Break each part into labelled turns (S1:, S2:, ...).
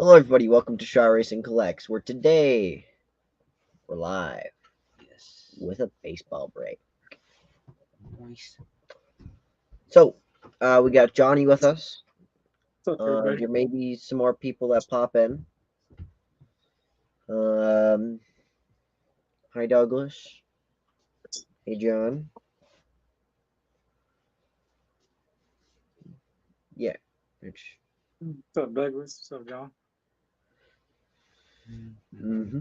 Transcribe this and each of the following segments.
S1: Hello, everybody. Welcome to Shaw Racing Collects, where today we're live
S2: Yes.
S1: with a baseball break.
S2: Nice.
S1: So, we got Johnny with us.
S3: What's up, everybody?
S1: There may be some more people that pop in. Hi, Douglas. Hey, John. Yeah.
S3: What's up, Douglas? What's up, John?
S1: Mm-hmm.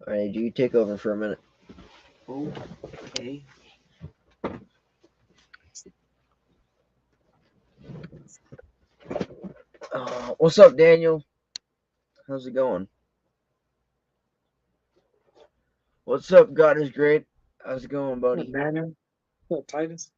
S1: All right, do you take over for a minute?
S2: Okay.
S1: What's up, Daniel? How's it going? What's up, God is great. How's it going,
S3: What's
S1: buddy?
S3: up, Daniel? What's up, Titus?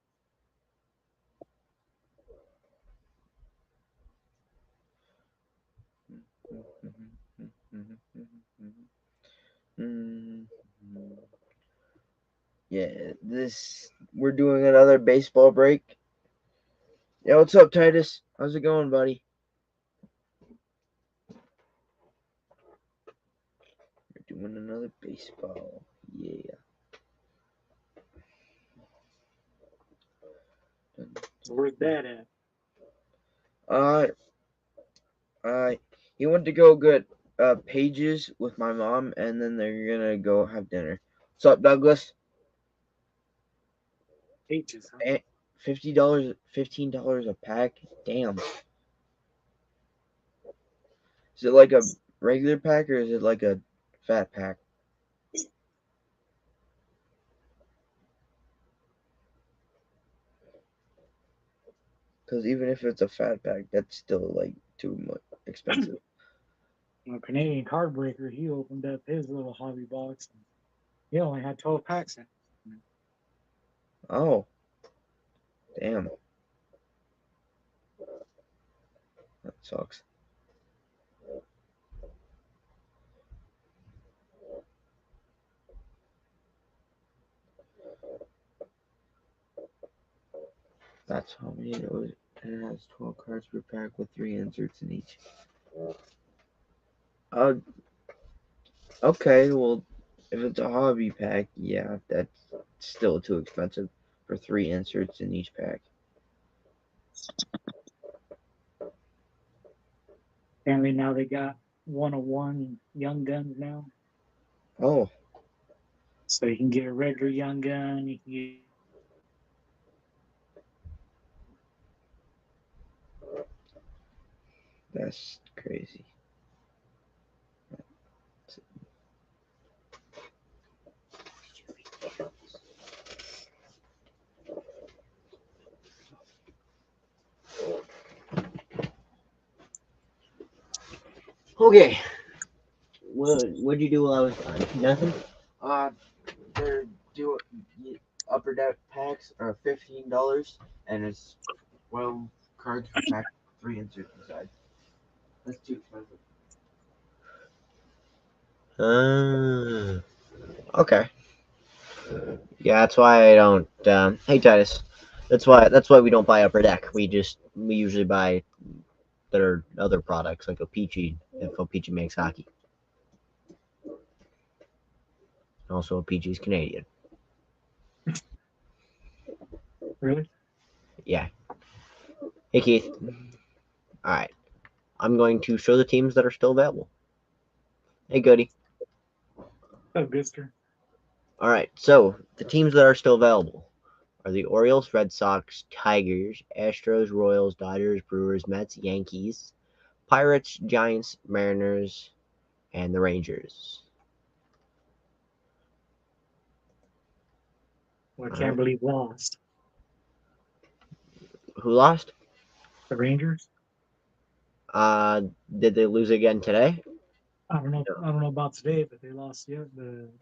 S1: Yeah, we're doing another baseball break. Yeah, what's up, Titus? How's it going, buddy? We're doing another baseball. Yeah.
S3: So where's Dad at?
S1: Uh, he went to go get pages with my mom, and then they're gonna go have dinner. What's up, Douglas?
S3: H's, huh?
S1: $50, $15 a pack. Damn. Is it like a regular pack or is it like a fat pack? Because even if it's a fat pack, that's still like too much expensive.
S3: Canadian Card Breaker, he opened up his little hobby box. And he only had 12 packs in it.
S1: Oh, damn. That sucks. That's how many it was. It has 12 cards per pack with 3 inserts in each. Uh, okay, well, if it's a hobby pack, yeah, that's still too expensive for 3 inserts in each pack.
S3: Apparently now they got 101 Young Guns now.
S1: Oh,
S3: So you can get a regular Young Gun. You can get
S1: that's crazy. Okay. What'd you do while I was gone? Nothing? They're doing upper deck packs are $15, and it's 12 cards per pack, 3 inserts inside. That's too expensive. Okay. Yeah, that's why I don't. Hey, Titus. That's why we don't buy upper deck. We usually buy their other products like Opeachy if Opeachy makes hockey. Also, Opeachy's Canadian.
S3: really?
S1: Yeah. Hey, Keith. All right. I'm going to show the teams that are still available. Hey, Goody.
S3: Oh, Bister.
S1: All right. So the teams that are still available are the Orioles, Red Sox, Tigers, Astros, Royals, Dodgers, Brewers, Mets, Yankees, Pirates, Giants, Mariners, and the Rangers.
S3: Well, I
S1: All
S3: can't
S1: right.
S3: believe lost.
S1: Who lost?
S3: The Rangers?
S1: Did they lose again today?
S3: I don't know.
S1: No.
S3: I don't know about today, but they lost
S1: Yeah,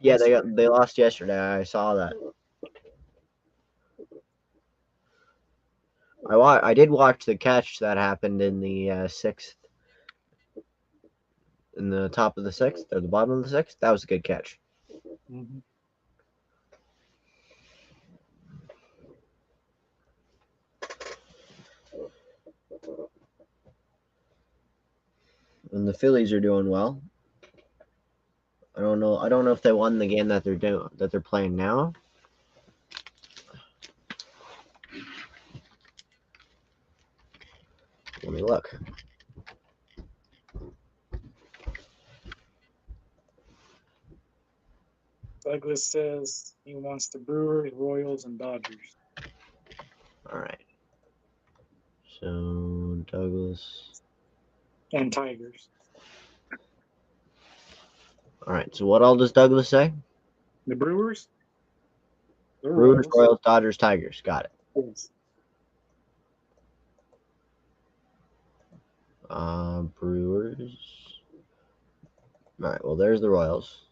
S3: yesterday.
S1: they lost yesterday. I saw that. I did watch the catch that happened in the sixth, in the top of the sixth or the bottom of the sixth. That was a good catch.
S3: Mm-hmm.
S1: And the Phillies are doing well. I don't know if they won the game that they're playing now. Let me look.
S3: Douglas says he wants the Brewers, Royals, and Dodgers.
S1: All right. So Douglas
S3: and Tigers.
S1: All right. So what all does Douglas say?
S3: The Brewers. The
S1: Brewers,
S3: Royals.
S1: Royals, Dodgers, Tigers. Got it.
S3: Yes.
S1: Brewers. All right. Well, there's the Royals.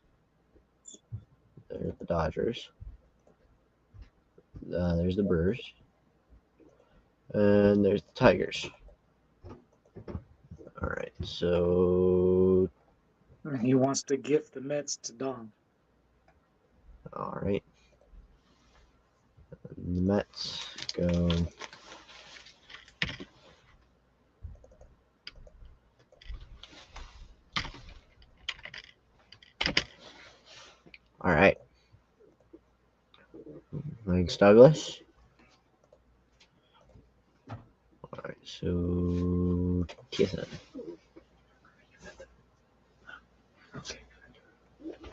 S1: There's the Dodgers. There's the Brewers. And there's the Tigers. All right. So.
S3: He wants to gift the Mets to Don.
S1: All right. The Mets go. All right. Thanks, Douglas. All right. So. TSN.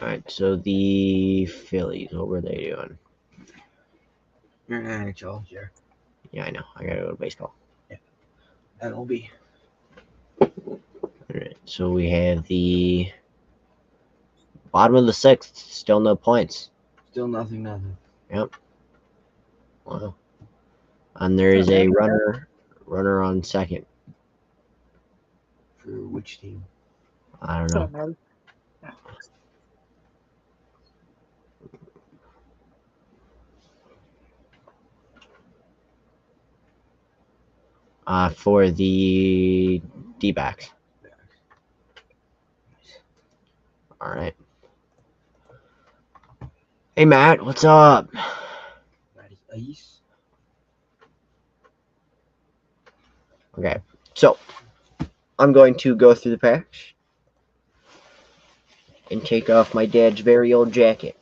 S1: All right. So the Phillies. What were they doing?
S2: You're in NHL, sure.
S1: Yeah, I know. I gotta go to baseball.
S2: MLB.
S1: All right. So we have the bottom of the sixth. Still no points.
S2: Still nothing.
S1: Wow. And there is a runner on second.
S2: For which team?
S1: I don't know. For the D-backs. All right. Hey, Matt, what's up?
S2: Matty Ice.
S1: Okay, so I'm going to go through the packs and take off my dad's very old jacket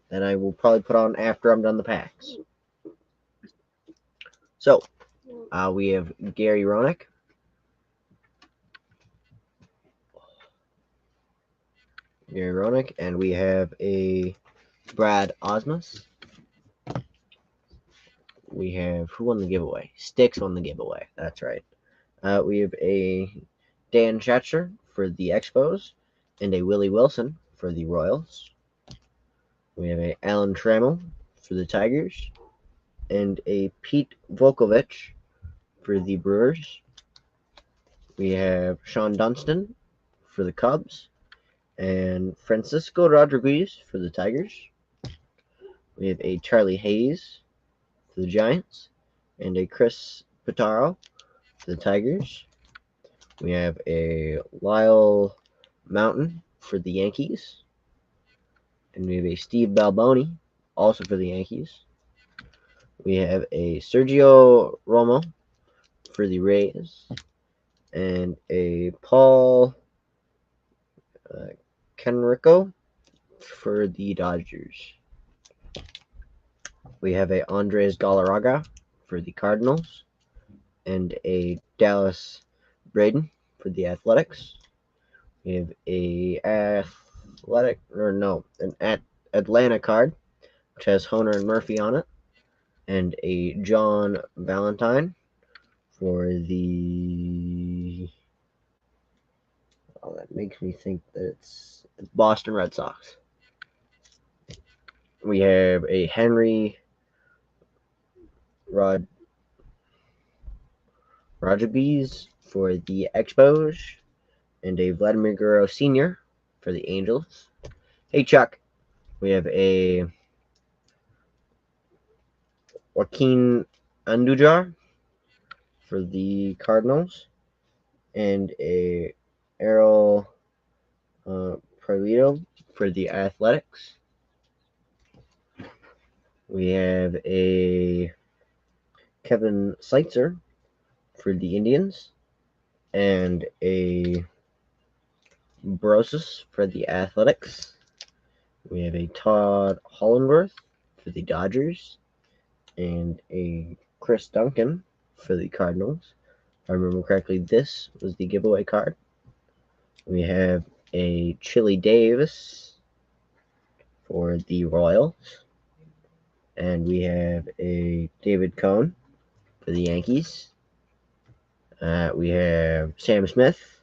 S1: that I will probably put on after I'm done the packs. So, we have Gary Roenick. And we have a Brad Osmus. We have, who won the giveaway? Sticks won the giveaway. That's right. We have a Dan Schatzer for the Expos and a Willie Wilson for the Royals. We have a Alan Trammell for the Tigers and a Pete Volkovich for the Brewers. We have Sean Dunston for the Cubs and Francisco Rodriguez for the Tigers. We have a Charlie Hayes for the Giants and a Chris Pitaro for the Tigers. We have a Lyle Mountain for the Yankees. And we have a Steve Balboni also for the Yankees. We have a Sergio Romo for the Rays. And a Paul Kenrico for the Dodgers. We have a Andres Galarraga for the Cardinals and a Dallas Braden for the Athletics. We have an Atlanta card, which has Honer and Murphy on it, and a John Valentine for the. Oh, that makes me think that it's Boston Red Sox. We have a Henry Rodriguez for the Expos and a Vladimir Guerrero Sr. for the Angels. Hey, Chuck. We have a Joaquin Andujar for the Cardinals and a Errol Prolito for the Athletics. We have a Kevin Seitzer for the Indians and a
S4: Brosis for the Athletics. We have a Todd Hollandworth for the Dodgers. And a Chris Duncan for the Cardinals. If I remember correctly, this was the giveaway card. We have a Chili Davis for the Royals. And we have a David Cone for the Yankees. We have Sam Smith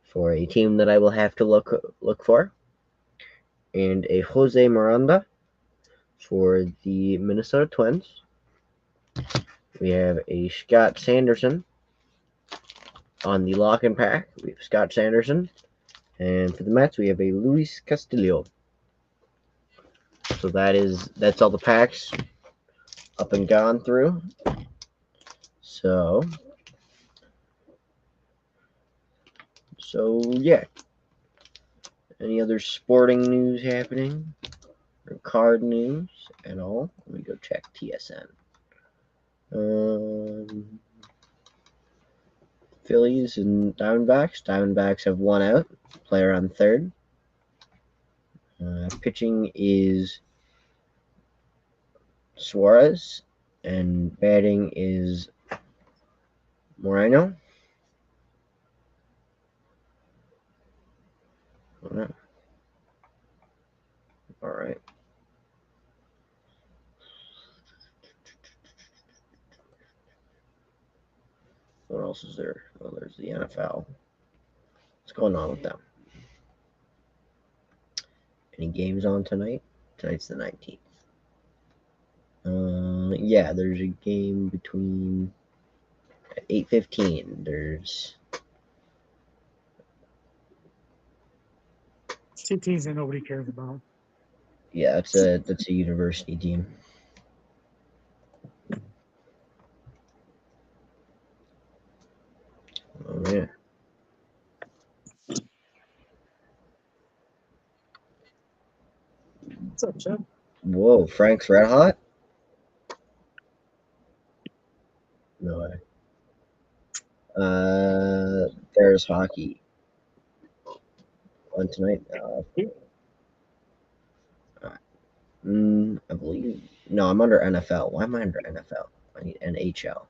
S4: for a team that I will have to look for. And a Jose Miranda for the Minnesota Twins. We have a Scott Sanderson on the lock and pack. We have Scott Sanderson. And for the Mets, we have a Luis Castillo. So that's all the packs up and gone through. So yeah. Any other sporting news happening? Or card news at all? Let me go check TSN. Phillies and Diamondbacks. Diamondbacks have one out. Player on third. Pitching is Suarez, and batting is Moreno. All right. What else is there? Oh, there's the NFL. What's going on with them? Any games on tonight? Tonight's the 19th. Yeah, there's a game between at 8:15. There's
S3: Two teams that nobody cares about.
S4: yeah, that's a university team. Oh yeah.
S3: What's up, Chuck?
S4: Whoa, Frank's Red Hot? No way. There's hockey on tonight. I believe. No, I'm under NFL. Why am I under NFL? I need NHL.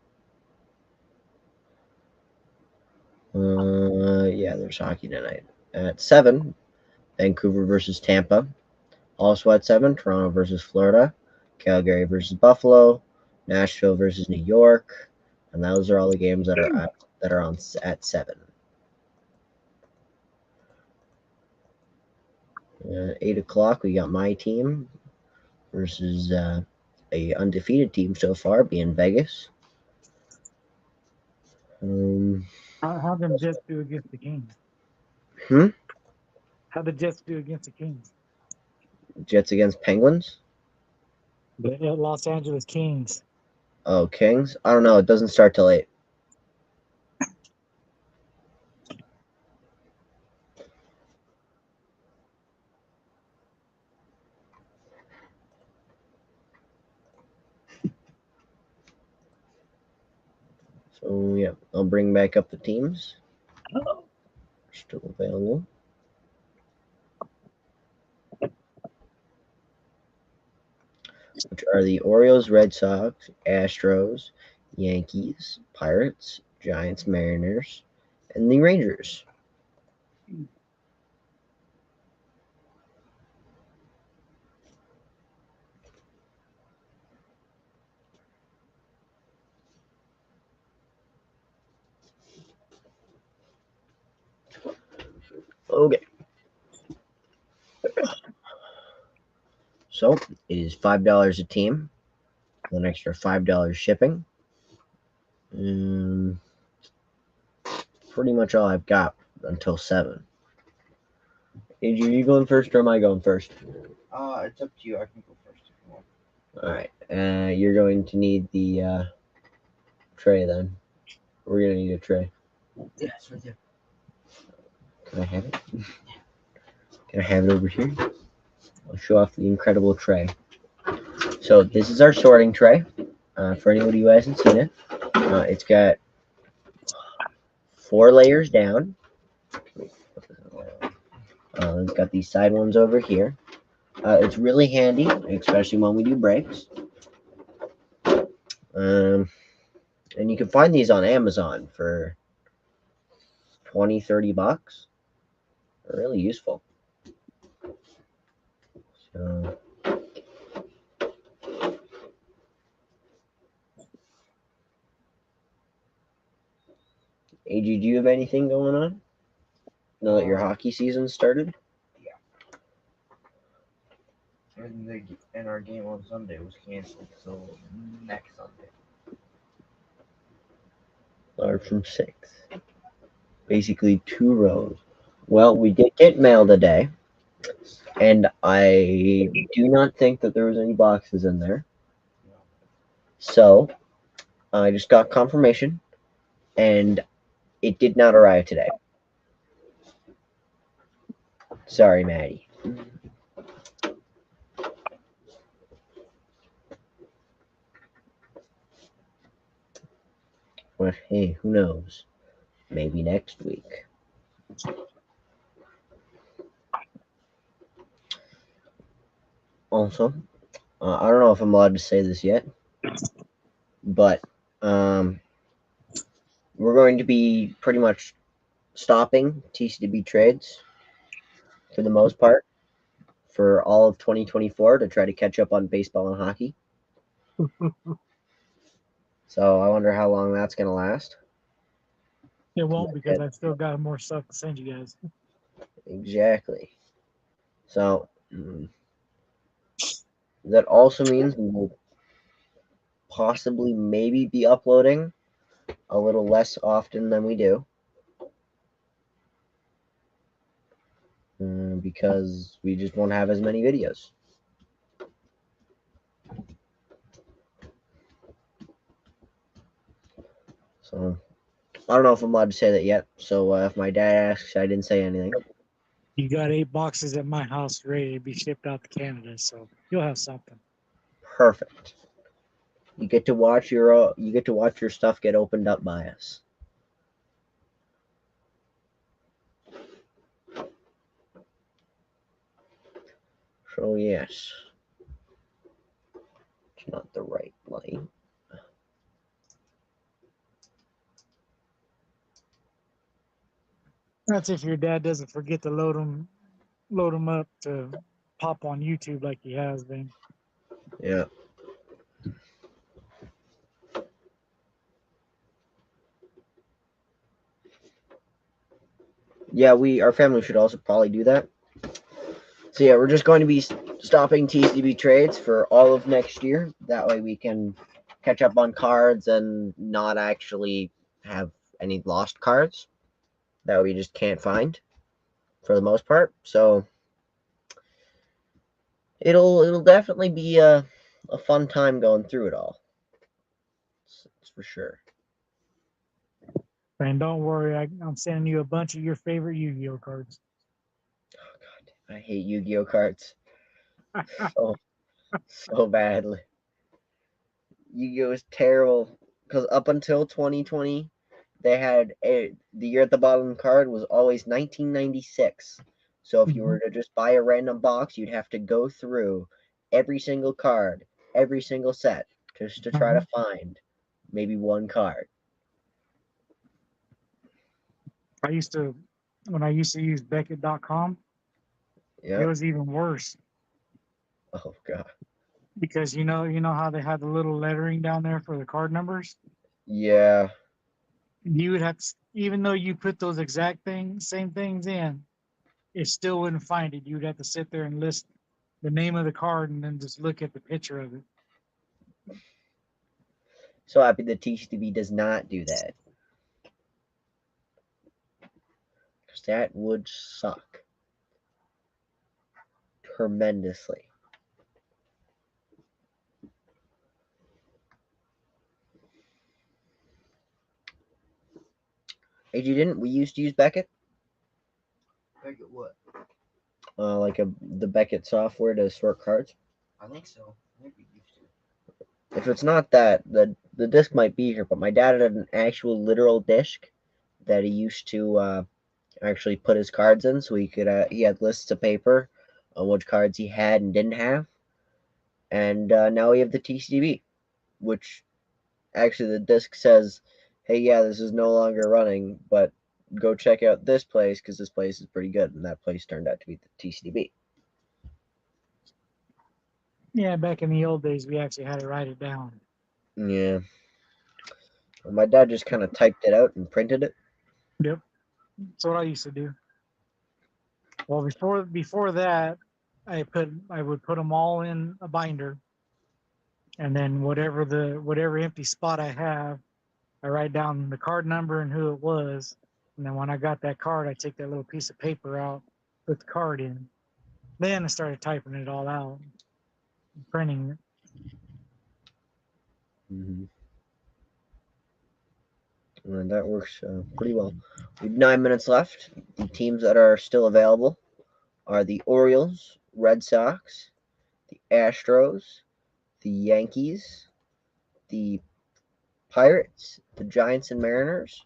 S4: Yeah, there's hockey tonight at 7. Vancouver versus Tampa. Also at 7, Toronto versus Florida. Calgary versus Buffalo. Nashville versus New York. And those are all the games that are on at 7. 8 o'clock, we got my team versus a undefeated team so far, being Vegas.
S3: How them Jets do against the Kings? How the Jets do against the Kings?
S4: Jets against Penguins?
S3: The Los Angeles Kings.
S4: Oh, Kings? I don't know. It doesn't start till 8. So, yeah, I'll bring back up the teams. Still available. Which are the Orioles, Red Sox, Astros, Yankees, Pirates, Giants, Mariners, and the Rangers. Okay. So it is $5 a team, with an extra $5 shipping. Pretty much all I've got until 7. AJ, are you going first or am I going first?
S1: It's up to you. I can go first if you want.
S4: All right. You're going to need the tray then. We're gonna need a tray.
S1: Yeah, it's right there.
S4: Can I have it? Can I have it over here? I'll show off the incredible tray. So this is our sorting tray. For anybody who hasn't seen it, it's got 4 layers down. It's got these side ones over here. It's really handy, especially when we do breaks. And you can find these on Amazon for 20-30 bucks. They're really useful. So AG, do you have anything going on now that your hockey season started?
S1: And our game on Sunday was canceled, so next Sunday.
S4: Large from 6. Basically 2 rows. Well, we did get mail today, and I do not think that there was any boxes in there. So I just got confirmation, and it did not arrive today. Sorry, Maddie. But hey, who knows? Maybe next week. Also, I don't know if I'm allowed to say this yet, but we're going to be pretty much stopping TCDB trades for the most part for all of 2024 to try to catch up on baseball and hockey. So I wonder how long that's going to last.
S3: It won't, because I've still got more stuff to send you guys.
S4: Exactly. So that also means we will possibly maybe be uploading a little less often than we do. Because we just won't have as many videos. So I don't know if I'm allowed to say that yet. So if my dad asks, I didn't say anything.
S3: You got 8 boxes at my house ready to be shipped out to Canada, so you'll have something.
S4: Perfect. You get to watch your stuff get opened up by us. So yes. It's not the right light.
S3: That's if your dad doesn't forget to load them up to pop on YouTube like he has been.
S4: Yeah. Yeah, our family should also probably do that. So yeah, we're just going to be stopping TCB trades for all of next year. That way we can catch up on cards and not actually have any lost cards that we just can't find for the most part. So it'll definitely be a fun time going through it all. That's for sure.
S3: And don't worry, I'm sending you a bunch of your favorite Yu-Gi-Oh cards.
S4: Oh God, I hate Yu-Gi-Oh cards so badly. Yu-Gi-Oh is terrible because up until 2020, they had the year at the bottom card was always 1996. So if you were to just buy a random box, you'd have to go through every single card, every single set, just to try to find maybe one card.
S3: When I used to use Beckett.com,
S4: Yeah.
S3: it was even worse.
S4: Oh God.
S3: Because you know how they had the little lettering down there for the card numbers?
S4: Yeah.
S3: You would have to, even though you put those same things in, it still wouldn't find it. You'd have to sit there and list the name of the card and then just look at the picture of it.
S4: So happy the TCB does not do that. Because that would suck tremendously. AG, didn't we used to use Beckett?
S1: Beckett what?
S4: Like the Beckett software to sort cards?
S1: I think so. I think we used to.
S4: If it's not that, the disc might be here, but my dad had an actual literal disc that he used to actually put his cards in, so he had lists of paper on which cards he had and didn't have. And now we have the TCB, which actually the disc says, hey, yeah, this is no longer running, but go check out this place because this place is pretty good. And that place turned out to be the TCB.
S3: Yeah, back in the old days, we actually had to write it down.
S4: Yeah. Well, my dad just kind of typed it out and printed it.
S3: Yep, that's what I used to do. Well, before that, I would put them all in a binder, and then whatever empty spot I have, I write down the card number and who it was, and then when I got that card, I take that little piece of paper out, put the card in. Then I started typing it all out, printing it.
S4: Mm-hmm. And that works pretty well. We have 9 minutes left. The teams that are still available are the Orioles, Red Sox, the Astros, the Yankees, the Pirates, the Giants and Mariners,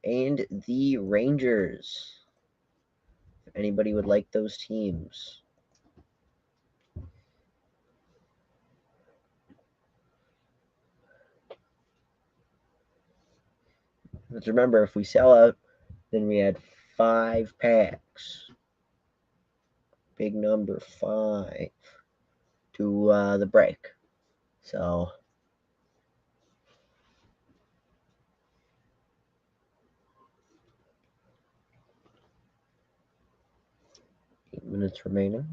S4: and the Rangers. If anybody would like those teams. Let's remember, if we sell out, then we had 5 packs. Big number 5 to the break. So 8 minutes remaining.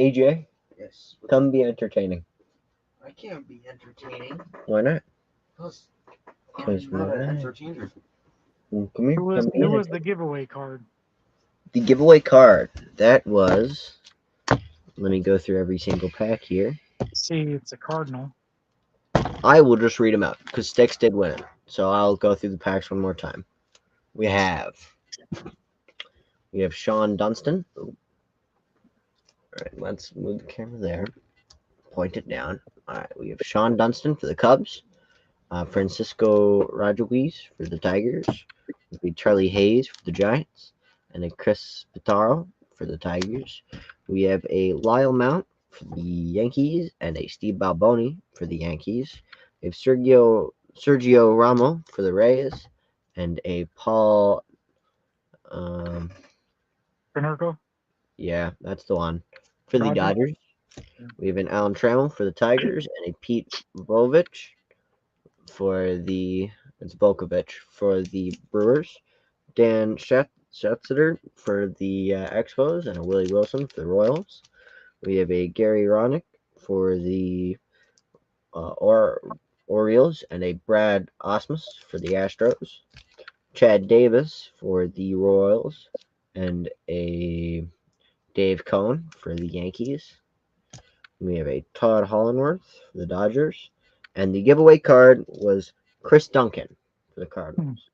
S4: AJ,
S2: Yes.
S4: come be entertaining.
S2: I can't be entertaining.
S4: Why not?
S2: Because
S4: Because
S2: I'm not
S4: why
S2: an
S4: not?
S2: entertainer.
S4: Well, come here.
S3: Who was
S4: Come be
S3: who was the
S4: entertaining.
S3: giveaway card?
S4: The giveaway card? That was. Let me go through every single pack here.
S3: See, it's a Cardinal.
S4: I will just read them out because Sticks did win it. So I'll go through the packs one more time. We have Sean Dunston. All right, let's move the camera there. Point it down. All right, we have Sean Dunston for the Cubs. Francisco Rodriguez for the Tigers. It'll be Charlie Hayes for the Giants. And a Chris Pitaro for the Tigers. We have a Lyle Mount for the Yankees and a Steve Balboni for the Yankees. We have Sergio Ramo for the Rays and a Paul.
S3: Panerco?
S4: Yeah, that's the one for the
S3: Roger?
S4: Dodgers. We have an Alan Trammell for the Tigers and a Pete Volovich for the. It's Volkovich for the Brewers. Dan Schatzeder for the Expos and a Willie Wilson for the Royals. We have a Gary Ronick for the Orioles and a Brad Osmus for the Astros. Chad Davis for the Royals and a Dave Cohn for the Yankees. We have a Todd Hollingworth for the Dodgers. And the giveaway card was Chris Duncan for the Cardinals.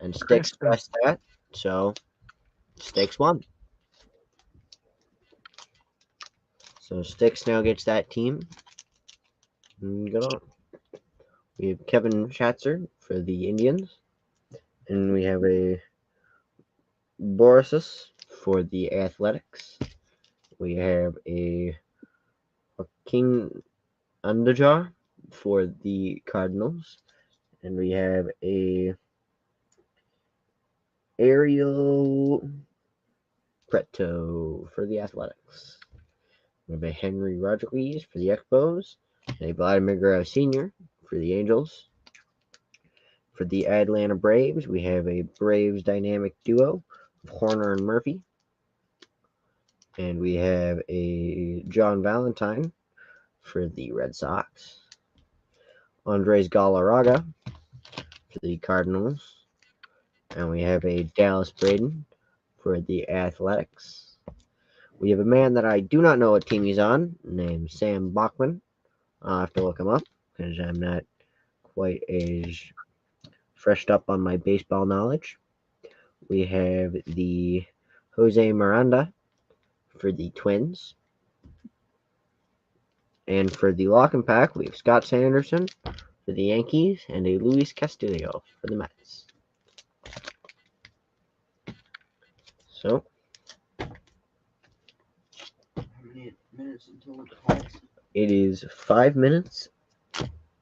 S4: And Sticks guessed that, so Sticks won. So Sticks now gets that team. And good on. We have Kevin Schatzer for the Indians. And we have a Borisus for the Athletics. We have a Joaquin Andujar for the Cardinals. And we have a Ariel Preto for the Athletics. We have a Henry Rodriguez for the Expos. And a Vladimir Guerrero Sr. for the Angels. For the Atlanta Braves, we have a Braves dynamic duo of Horner and Murphy. And we have a John Valentine for the Red Sox. Andres Galarraga for the Cardinals. And we have a Dallas Braden for the Athletics. We have a man that I do not know what team he's on, named Sam Bachman. I'll have to look him up because I'm not quite as freshed up on my baseball knowledge. We have the Jose Miranda for the Twins. And for the lock and pack, we have Scott Sanderson for the Yankees and a Luis Castillo for the Mets. So,
S1: How many minutes until the packs?
S4: it is 5 minutes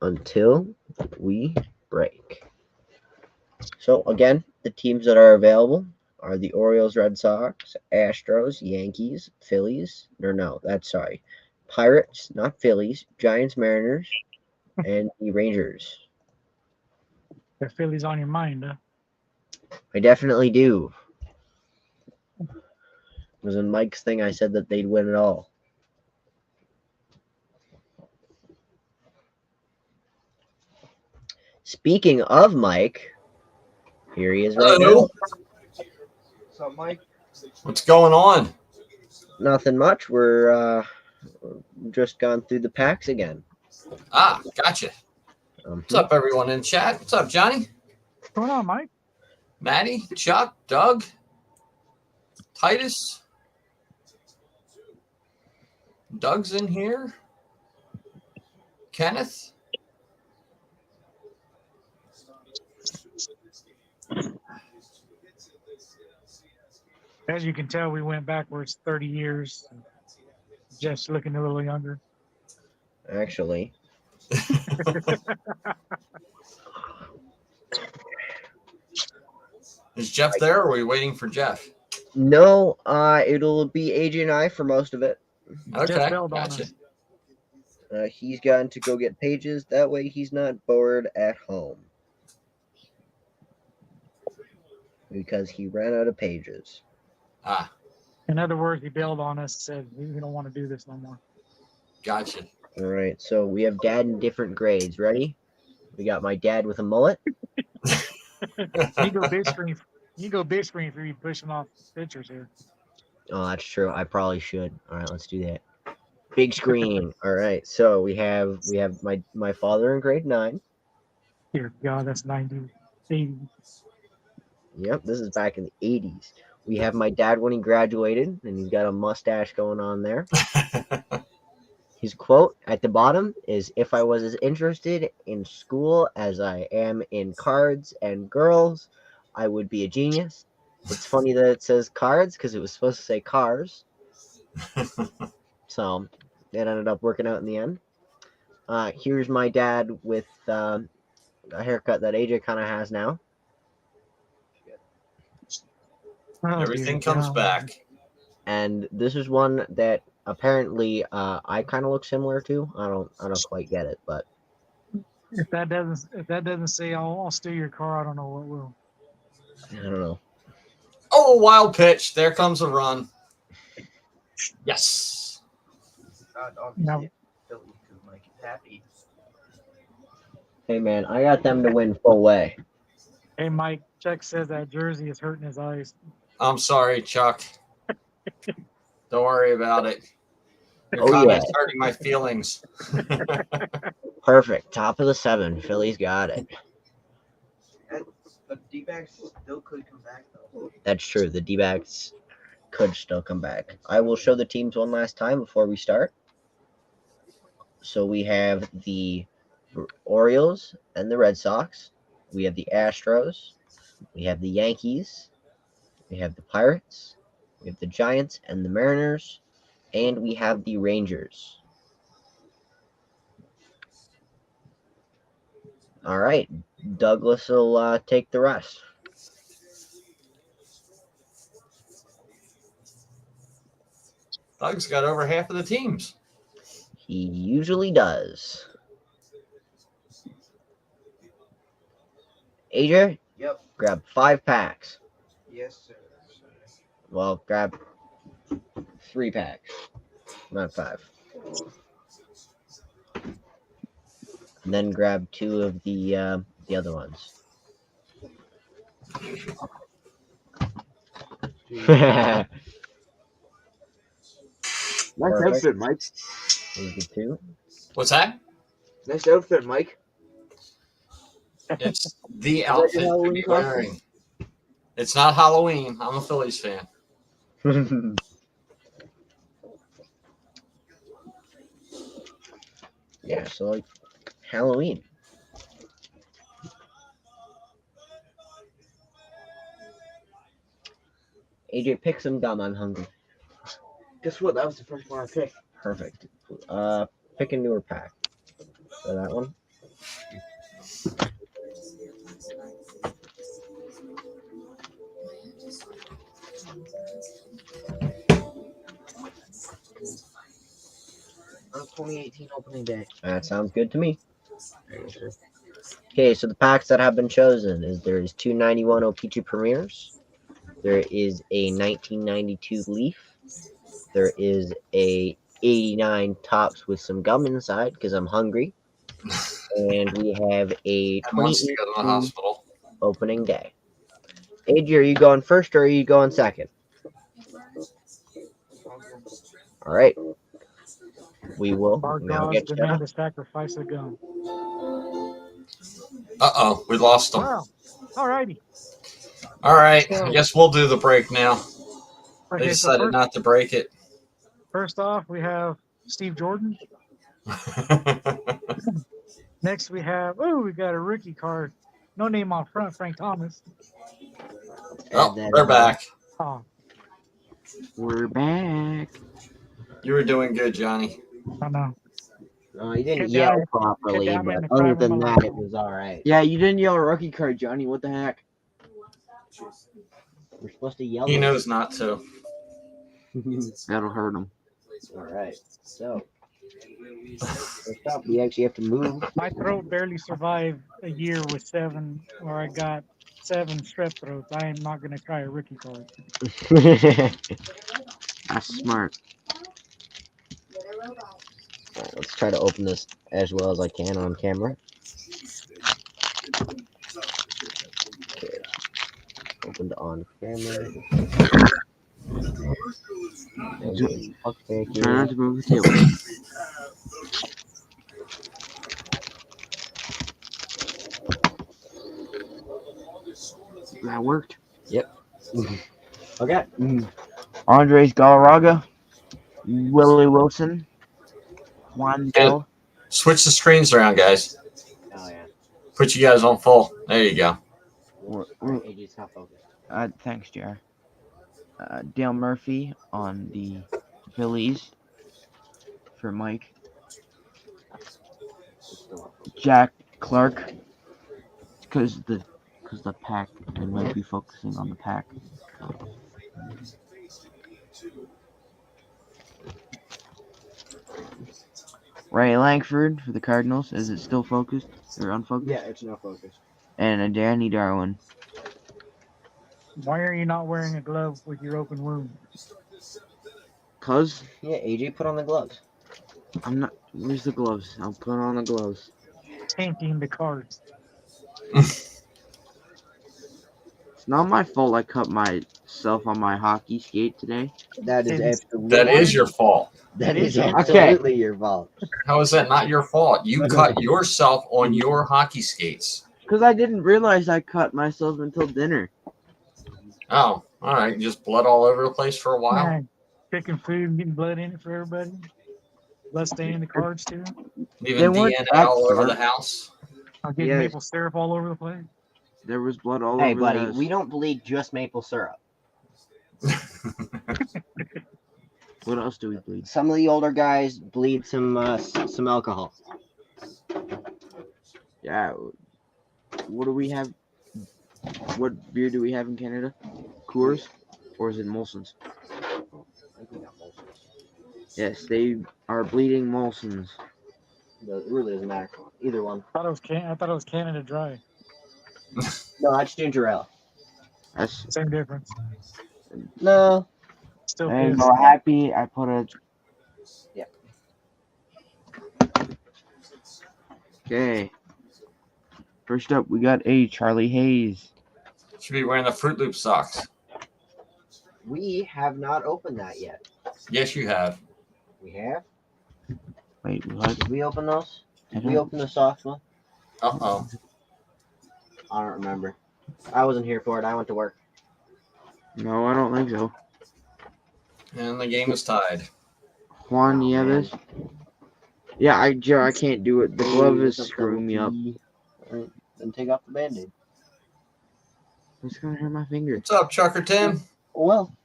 S4: until we break. So, again, the teams that are available are the Orioles, Red Sox, Astros, Yankees, Phillies. Pirates, not Phillies, Giants, Mariners, and the Rangers.
S3: The Phillies on your mind, huh?
S4: I definitely do. It was in Mike's thing I said that they'd win it all. Speaking of Mike, here he is right
S5: Hello.
S1: What's up, Mike?
S5: What's going on?
S4: now. Nothing much. We're just gone through the packs again.
S5: Ah, gotcha. What's up, everyone in chat? What's up, Johnny?
S3: What's going on, Mike?
S5: Maddie, Chuck, Doug, Titus. Doug's in here. Kenneth.
S3: As you can tell, we went backwards 30 years. Jeff's looking a little younger.
S4: Actually,
S5: Is Jeff there, or are we waiting for Jeff?
S4: no. It'll be AJ and I for most of it.
S5: Okay,
S3: bailed on
S5: gotcha.
S3: us.
S4: He's gone to go get pages. That way, he's not bored at home because he ran out of pages.
S5: Ah,
S3: In other words, he bailed on us, said we don't want to do this no more.
S5: gotcha.
S4: All right, so we have dad in different grades. Ready? We got my dad with a mullet.
S3: You go big screen. You go big screen for you pushing off pictures here.
S4: Oh, that's true. I probably should. All right, let's do that. Big screen. All right, so we have my father in grade 9.
S3: Dear God, that's 90, 80.
S4: Yep, this is back in the 80s. We have my dad when he graduated, and he's got a mustache going on there. His quote at the bottom is, "If I was as interested in school as I am in cards and girls, I would be a genius." It's funny that it says cards because it was supposed to say cars. So it ended up working out in the end. Here's my dad with a haircut that AJ kind of has now.
S3: Oh,
S5: Everything
S3: dear
S5: comes
S3: God.
S5: back.
S4: And this is one that apparently I kind of look similar to. I don't quite get it, but
S3: If that doesn't say I'll steal your car, I don't know what will.
S4: I don't know.
S5: Oh, wild pitch. There comes a run. Yes.
S1: Obviously,
S3: No.
S1: Philly, because Mike is happy.
S4: Hey man, I got them to win full way.
S3: Hey, Mike, Chuck says that jersey is hurting his eyes.
S5: I'm sorry, Chuck. Don't worry about it. Your
S4: Oh,
S5: comment's hurting my feelings.
S4: Perfect. Top of the 7. Philly's got it.
S1: But D-backs still could come back, though.
S4: That's true. The D-backs could still come back. I will show the teams one last time before we start. So we have the Orioles and the Red Sox. We have the Astros. We have the Yankees. We have the Pirates. We have the Giants and the Mariners. And we have the Rangers. All right. Douglas will take the rest.
S5: Doug's got over half of the teams.
S4: He usually does. AJ,
S1: Yep.
S4: grab 5 packs.
S1: Yes, sir.
S4: Well, grab 3 packs, not 5. And then grab 2 of the other ones. There's
S1: Nice
S4: Perfect.
S1: outfit, Mike.
S4: the 2.
S5: What's that?
S1: Nice outfit, Mike.
S5: It's the
S1: your
S5: outfit to
S1: Halloween
S5: be
S1: costume?
S5: wearing. It's not Halloween. I'm a Phillies fan.
S4: Yeah, so like Halloween. AJ, pick some gum. I'm hungry.
S1: Guess what? That was the first one I picked.
S4: Perfect. Pick a newer pack. So that one.
S1: On 2018 opening day.
S4: That sounds good to me. Okay, so the packs that have been chosen is there is 291 OP2 Premiers. There is a 1992 Leaf. There is a 89 Tops with some gum inside because I'm hungry. And we have a
S5: And wants to go to the
S4: 2018
S5: hospital.
S4: opening day. AJ, are you going first or are you going second? All right. We will
S3: Our
S4: now
S3: gods
S4: get
S3: demand
S4: started.
S3: a sacrifice of gum.
S5: We lost them.
S3: Wow. Alrighty.
S5: All right,
S3: So-
S5: I guess we'll do the break now. They
S3: Okay, so
S5: decided not to break it.
S3: first off, we have Steve Jordan. Next, we have, we got a rookie card. No name on front, Frank Thomas.
S5: Oh,
S4: that
S5: they're
S4: in.
S5: back.
S3: Oh,
S1: We're back.
S5: You were doing good, Johnny.
S3: I know.
S4: He didn't
S3: Get
S4: yell
S3: down-
S4: properly,
S3: get down
S4: but
S3: in the
S4: other
S3: private
S4: than that,
S3: Milan.
S4: it was all right.
S1: Yeah, you didn't yell a rookie card, Johnny. What the heck?
S4: We're supposed to yell.
S5: He
S4: it.
S5: knows not to.
S1: That'll hurt him.
S4: All right. So, first up, we actually have to move.
S3: My throat barely survived a year with 7, or I got 7 strep throats. I am not going to try a rookie card.
S1: That's smart.
S4: Let's try to open this as well as I can on camera. Okay. Opened on camera. Okay,
S1: Try not to move the table. That worked.
S4: Okay.
S1: Andres Galarraga, Willie Wilson, Juan Bell.
S5: Switch the screens around, guys.
S4: Oh yeah.
S5: Put you guys on full. There you go.
S4: AJ's not focused.
S1: Thanks, JR. Dale Murphy on the Phillies for Mike. Jack Clark, because the pack. I might be focusing on the pack. Ray Langford for the Cardinals. Is it still focused or unfocused?
S4: Yeah, it's not focused.
S1: And a Danny Darwin.
S3: Why are you not wearing a glove with your open wound?
S1: Cause
S4: Yeah, AJ put on the gloves.
S1: I'm not. Where's the gloves? I'll put on the gloves.
S3: Tainting the cards.
S1: It's not my fault I cut myself on my hockey skate today.
S4: That is
S3: It is-
S4: absolutely.
S5: That is your fault.
S4: That is
S1: Okay.
S4: absolutely your fault.
S5: How is that not your fault? You cut yourself on your hockey skates.
S1: Because I didn't realize I cut myself until dinner.
S5: Oh, all right. Just blood all over the place for a while.
S3: Yeah, picking food and getting blood in it for everybody. Blood staining the cards too.
S5: Leaving
S1: They weren't
S5: DNA
S1: that
S5: all over
S1: smart.
S5: the house.
S3: I'm getting
S1: Yes.
S3: maple syrup all over the place.
S1: There was blood all
S4: Hey,
S1: over
S4: buddy,
S1: the house.
S4: we don't bleed just maple syrup.
S1: What else do we bleed?
S4: Some of the older guys bleed some alcohol.
S1: Yeah. What do we have? What beer do we have in Canada? Coors? Or is it Molson's? Yes, they are bleeding Molson's.
S4: It really doesn't matter. Either one.
S3: I thought it was Canada Dry.
S4: No, that's ginger ale.
S1: That's
S3: Same difference.
S4: No.
S3: Still
S1: there you
S3: good.
S1: go. Happy. I put a.
S4: Yeah.
S1: Okay. First up, we got a Charlie Hayes.
S5: Should be wearing the Fruit Loop socks.
S4: We have not opened that yet.
S5: Yes, you have.
S4: We have?
S1: Wait, what?
S4: Did we open those?
S1: I
S4: Did we
S1: don't-
S4: open the soft one?
S5: Uh-oh.
S4: I don't remember. I wasn't here for it. I went to work.
S1: No, I don't think so.
S5: And the game is tied.
S1: Juan
S4: Oh,
S1: Nieves. Yeah, Joe, I can't do it. The glove is
S4: Look up
S1: screwing me up.
S4: double T. Alright, then take off the band-aid.
S1: It's gonna hurt my finger.
S5: What's up, Chucker Tim?
S4: Oh, well.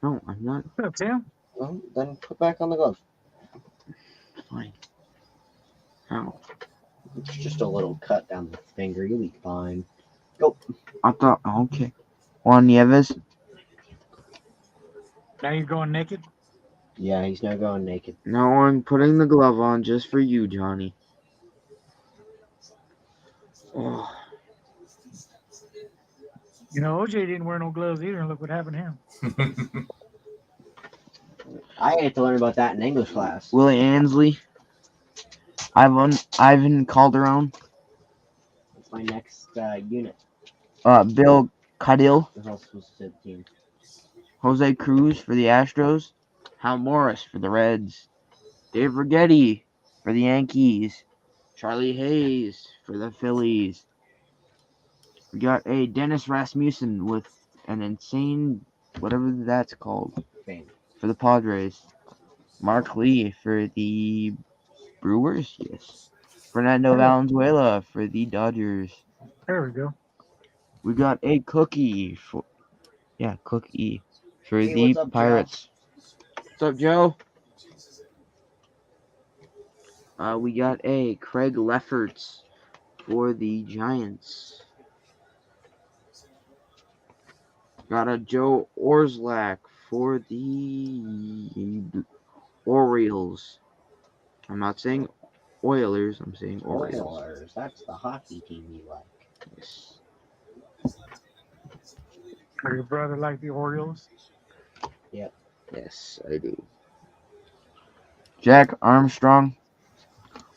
S1: No, I'm not.
S3: What's up, Tim?
S4: Well, then put back on the glove.
S1: Fine. How?
S4: It's just a little cut down the finger. You'll be fine.
S1: I thought. Okay. Juan Nieves.
S3: Now you're going naked?
S4: Yeah, he's now going naked.
S1: Now I'm putting the glove on just for you, Johnny. Oh,
S3: You know, OJ didn't wear no gloves either, and look what happened to him.
S4: I had to learn about that in English class.
S1: Willie Ansley. Ivan Calderon.
S4: That's my next unit.
S1: Bill Cadill.
S4: Who's else was to the team?
S1: Jose Cruz for the Astros. Hal Morris for the Reds. Dave Righetti for the Yankees. Charlie Hayes for the Phillies. We got a Dennis Rasmussen with an insane, whatever that's called,
S4: Fame.
S1: for the Padres. Mark Lee for the Brewers, yes. Fernando
S3: Oh.
S1: Valenzuela for the Dodgers.
S3: There we go.
S1: We got a Cookie for, Cookie for
S4: Hey,
S1: the
S4: what's up, Joe?
S1: Pirates. What's up, Joe? We got a Craig Lefferts for the Giants. Got a Joe Orslak for the Orioles. I'm not saying Oilers, I'm saying Orioles.
S4: Oilers. That's the hockey team you like.
S1: Yes.
S3: Or your brother like the Orioles?
S1: Yes, I do. Jack Armstrong,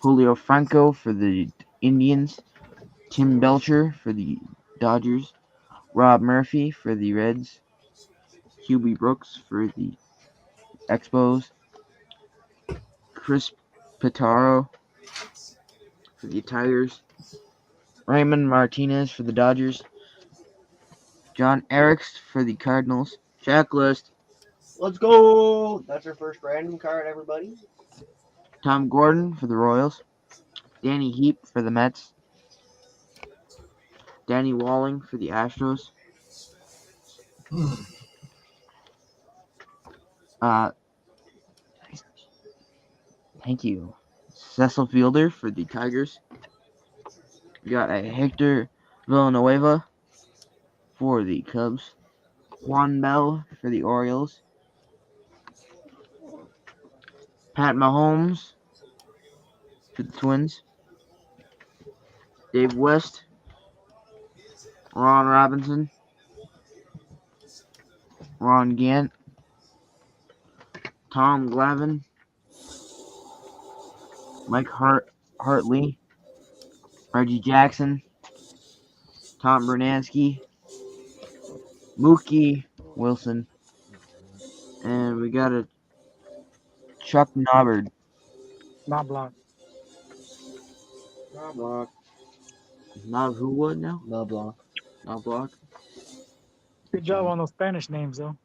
S1: Julio Franco for the Indians, Tim Belcher for the Dodgers, Rob Murphy for the Reds, Hubie Brooks for the Expos, Chris Pitaro for the Tigers, Raymond Martinez for the Dodgers, John Eriks for the Cardinals. Checklist.
S4: Let's go! That's our first random card, everybody.
S1: Tom Gordon for the Royals, Danny Heap for the Mets, Danny Walling for the Astros, thank you, Cecil Fielder for the Tigers. We got a Hector Villanueva for the Cubs, Juan Bell for the Orioles, Pat Mahomes for the Twins, Dave West, Ron Robinson, Ron Gant, Tom Glavine, Mike Hartley, Reggie Jackson, Tom Bernansky, Mookie Wilson, and we got a Chuck Nobbard.
S3: Not blocked.
S4: Block.
S1: Not who would now?
S4: No block.
S1: Not block.
S3: Good job on those Spanish names, though.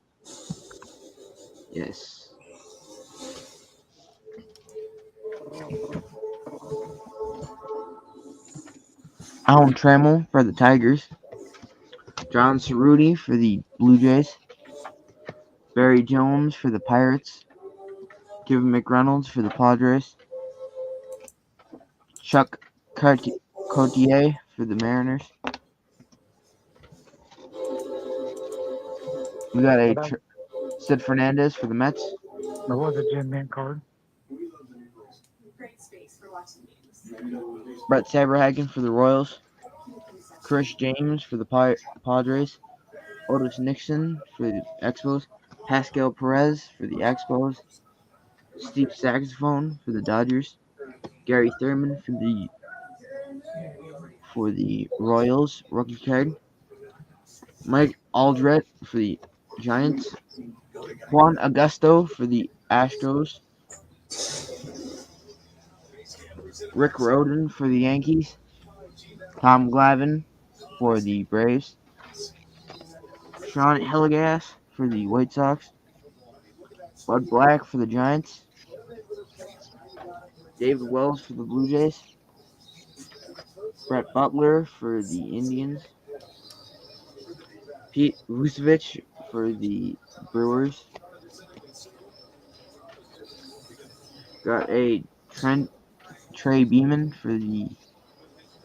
S1: Yes. Alan Trammell for the Tigers. John Cerruti for the Blue Jays. Barry Jones for the Pirates. Kevin McReynolds for the Padres. Chuck Cotier for the Mariners. We got a Sid Fernandez for the Mets.
S3: There was a Jim Mint card.
S1: Brett Saberhagen for the Royals. Chris James for the Padres. Otis Nixon for the Expos. Pascal Perez for the Expos. Steve Saxophone for the Dodgers. Gary Thurman for the Royals, rookie card. Mike Aldrett for the Giants. Juan Augusto for the Astros. Rick Rhoden for the Yankees. Tom Glavine for the Braves. Sean Hillegas for the White Sox. Bud Black for the Giants. David Wells for the Blue Jays. Brett Butler for the Indians. Pete Vucevic for the Brewers. Got a Trey Beeman for the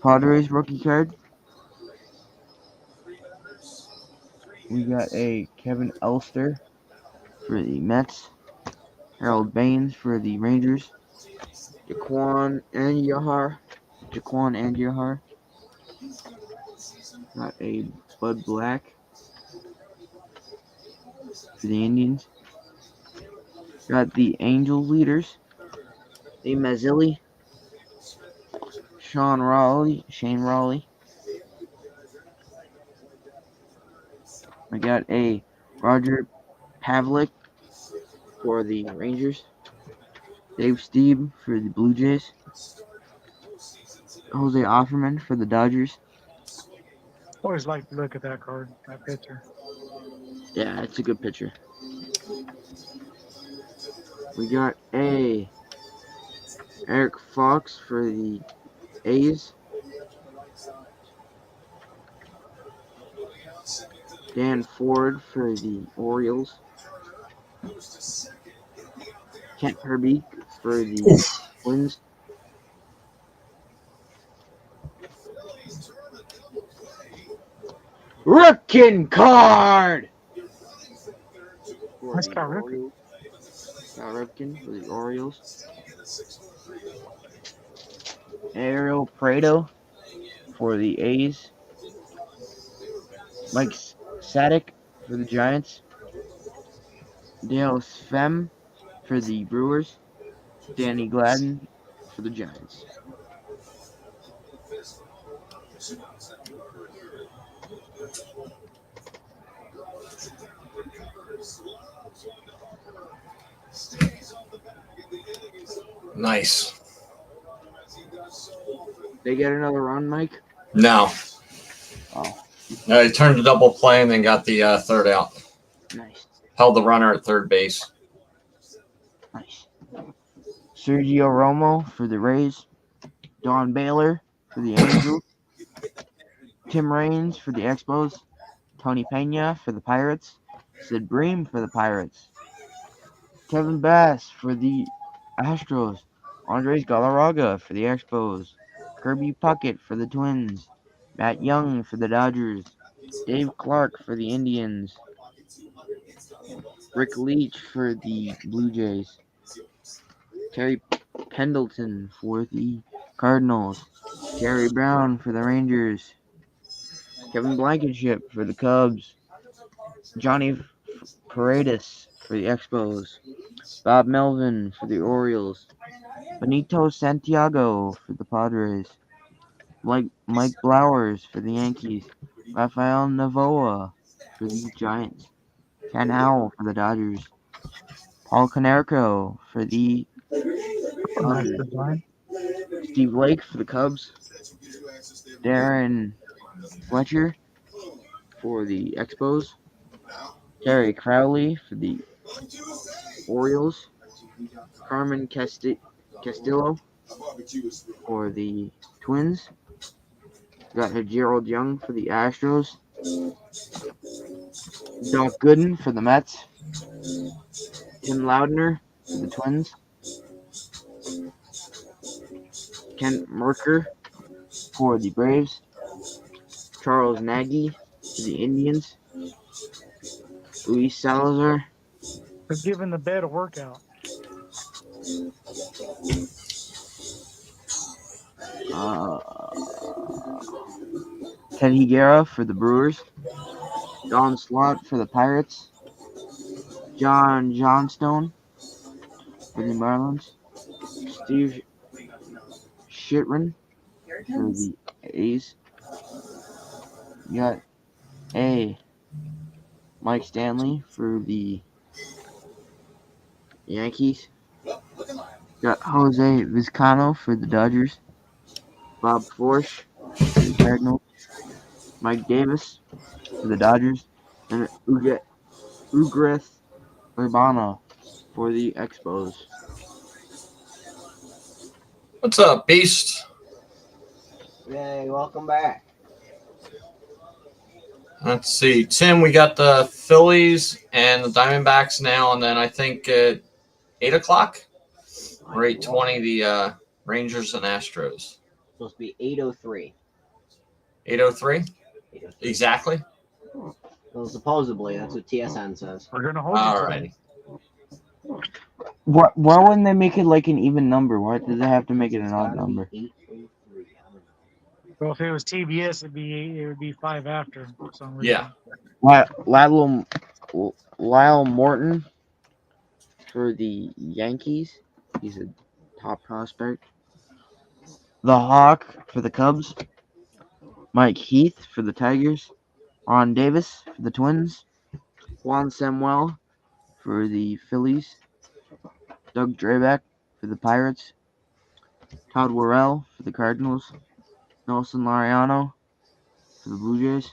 S1: Padres rookie card. We got a Kevin Elster for the Mets. Harold Baines for the Rangers. Jaquan Andujar. Got a Bud Black for the Indians. Got the Angels leaders. A Mazzilli. Shane Raleigh. I got a Roger Pavlik for the Rangers. Dave Stieb for the Blue Jays. Jose Offerman for the Dodgers.
S3: Always like to look at that card, that picture.
S1: Yeah, it's a good picture. We got a Eric Fox for the A's. Dan Ford for the Orioles. Kent Herbeek for the Twins. Ripken card!
S3: Nice Cal Ripken.
S1: Cal Ripken for the Orioles. Ariel Prado for the A's. Mike Sadek for the Giants. Dale Svem for the Brewers. Danny Gladden for the Giants.
S5: Nice.
S1: They get another run, Mike?
S5: No.
S1: Oh,
S5: He turned a double play and then got the third out.
S1: nice.
S5: Held the runner at third base.
S1: Nice. Sergio Romo for the Rays. Don Baylor for the Angels. Tim Raines for the Expos. Tony Pena for the Pirates. Sid Bream for the Pirates. Kevin Bass for the Astros. Andres Galarraga for the Expos. Kirby Puckett for the Twins. Matt Young for the Dodgers. Dave Clark for the Indians. Rick Leach for the Blue Jays. Terry Pendleton for the Cardinals. Jerry Brown for the Rangers. Kevin Blankenship for the Cubs. Johnny Paredes for the Expos. Bob Melvin for the Orioles. Benito Santiago for the Padres. Mike Blowers for the Yankees. Rafael Navoa for the Giants. Ken Howell for the Dodgers. Paul Konerko for the
S3: Nice design.
S1: Steve Lake for the Cubs. Darren Fletcher for the Expos. Terry Crowley for the Orioles. Carmen Castillo for the Twins. Got Gerald Young for the Astros. Doc Gooden for the Mets. Tim Loudner for the Twins. Kent Merker for the Braves. Charles Nagy for the Indians. Luis Salazar.
S3: For giving the bed a workout.
S1: Ted Higuera for the Brewers. Don Slott for the Pirates. John Johnstone for the Marlins. Steve Shitrin for the A's. You got A. Mike Stanley for the Yankees. Got Jose Vizcano for the Dodgers. Bob Forsch for the Cardinals. Mike Davis for the Dodgers, and Ugrith Urbana for the Expos.
S5: What's up, Beast?
S4: Yay, welcome back.
S5: Let's see. Tim, we got the Phillies and the Diamondbacks now, and then I think at 8 o'clock or 8:20, the Rangers and Astros.
S4: Supposed to be 8:03.
S5: 8:03?
S4: 8:03.
S5: Exactly?
S4: Well, supposedly, that's what TSN says.
S3: We're gonna hold you
S5: All
S3: to
S5: righty.
S1: Why wouldn't they make it like an even number? Why did they have to make it an odd number?
S4: 8:03. I don't know.
S3: it. Well, if it was TBS, it would be 5 after. For some reason.
S5: Yeah.
S1: Lyle Morton for the Yankees. He's a top prospect. The Hawk for the Cubs. Mike Heath for the Tigers. Ron Davis for the Twins. Juan Samuel for the Phillies. Doug Drabeck for the Pirates. Todd Worrell for the Cardinals. Nelson Lariano for the Blue Jays.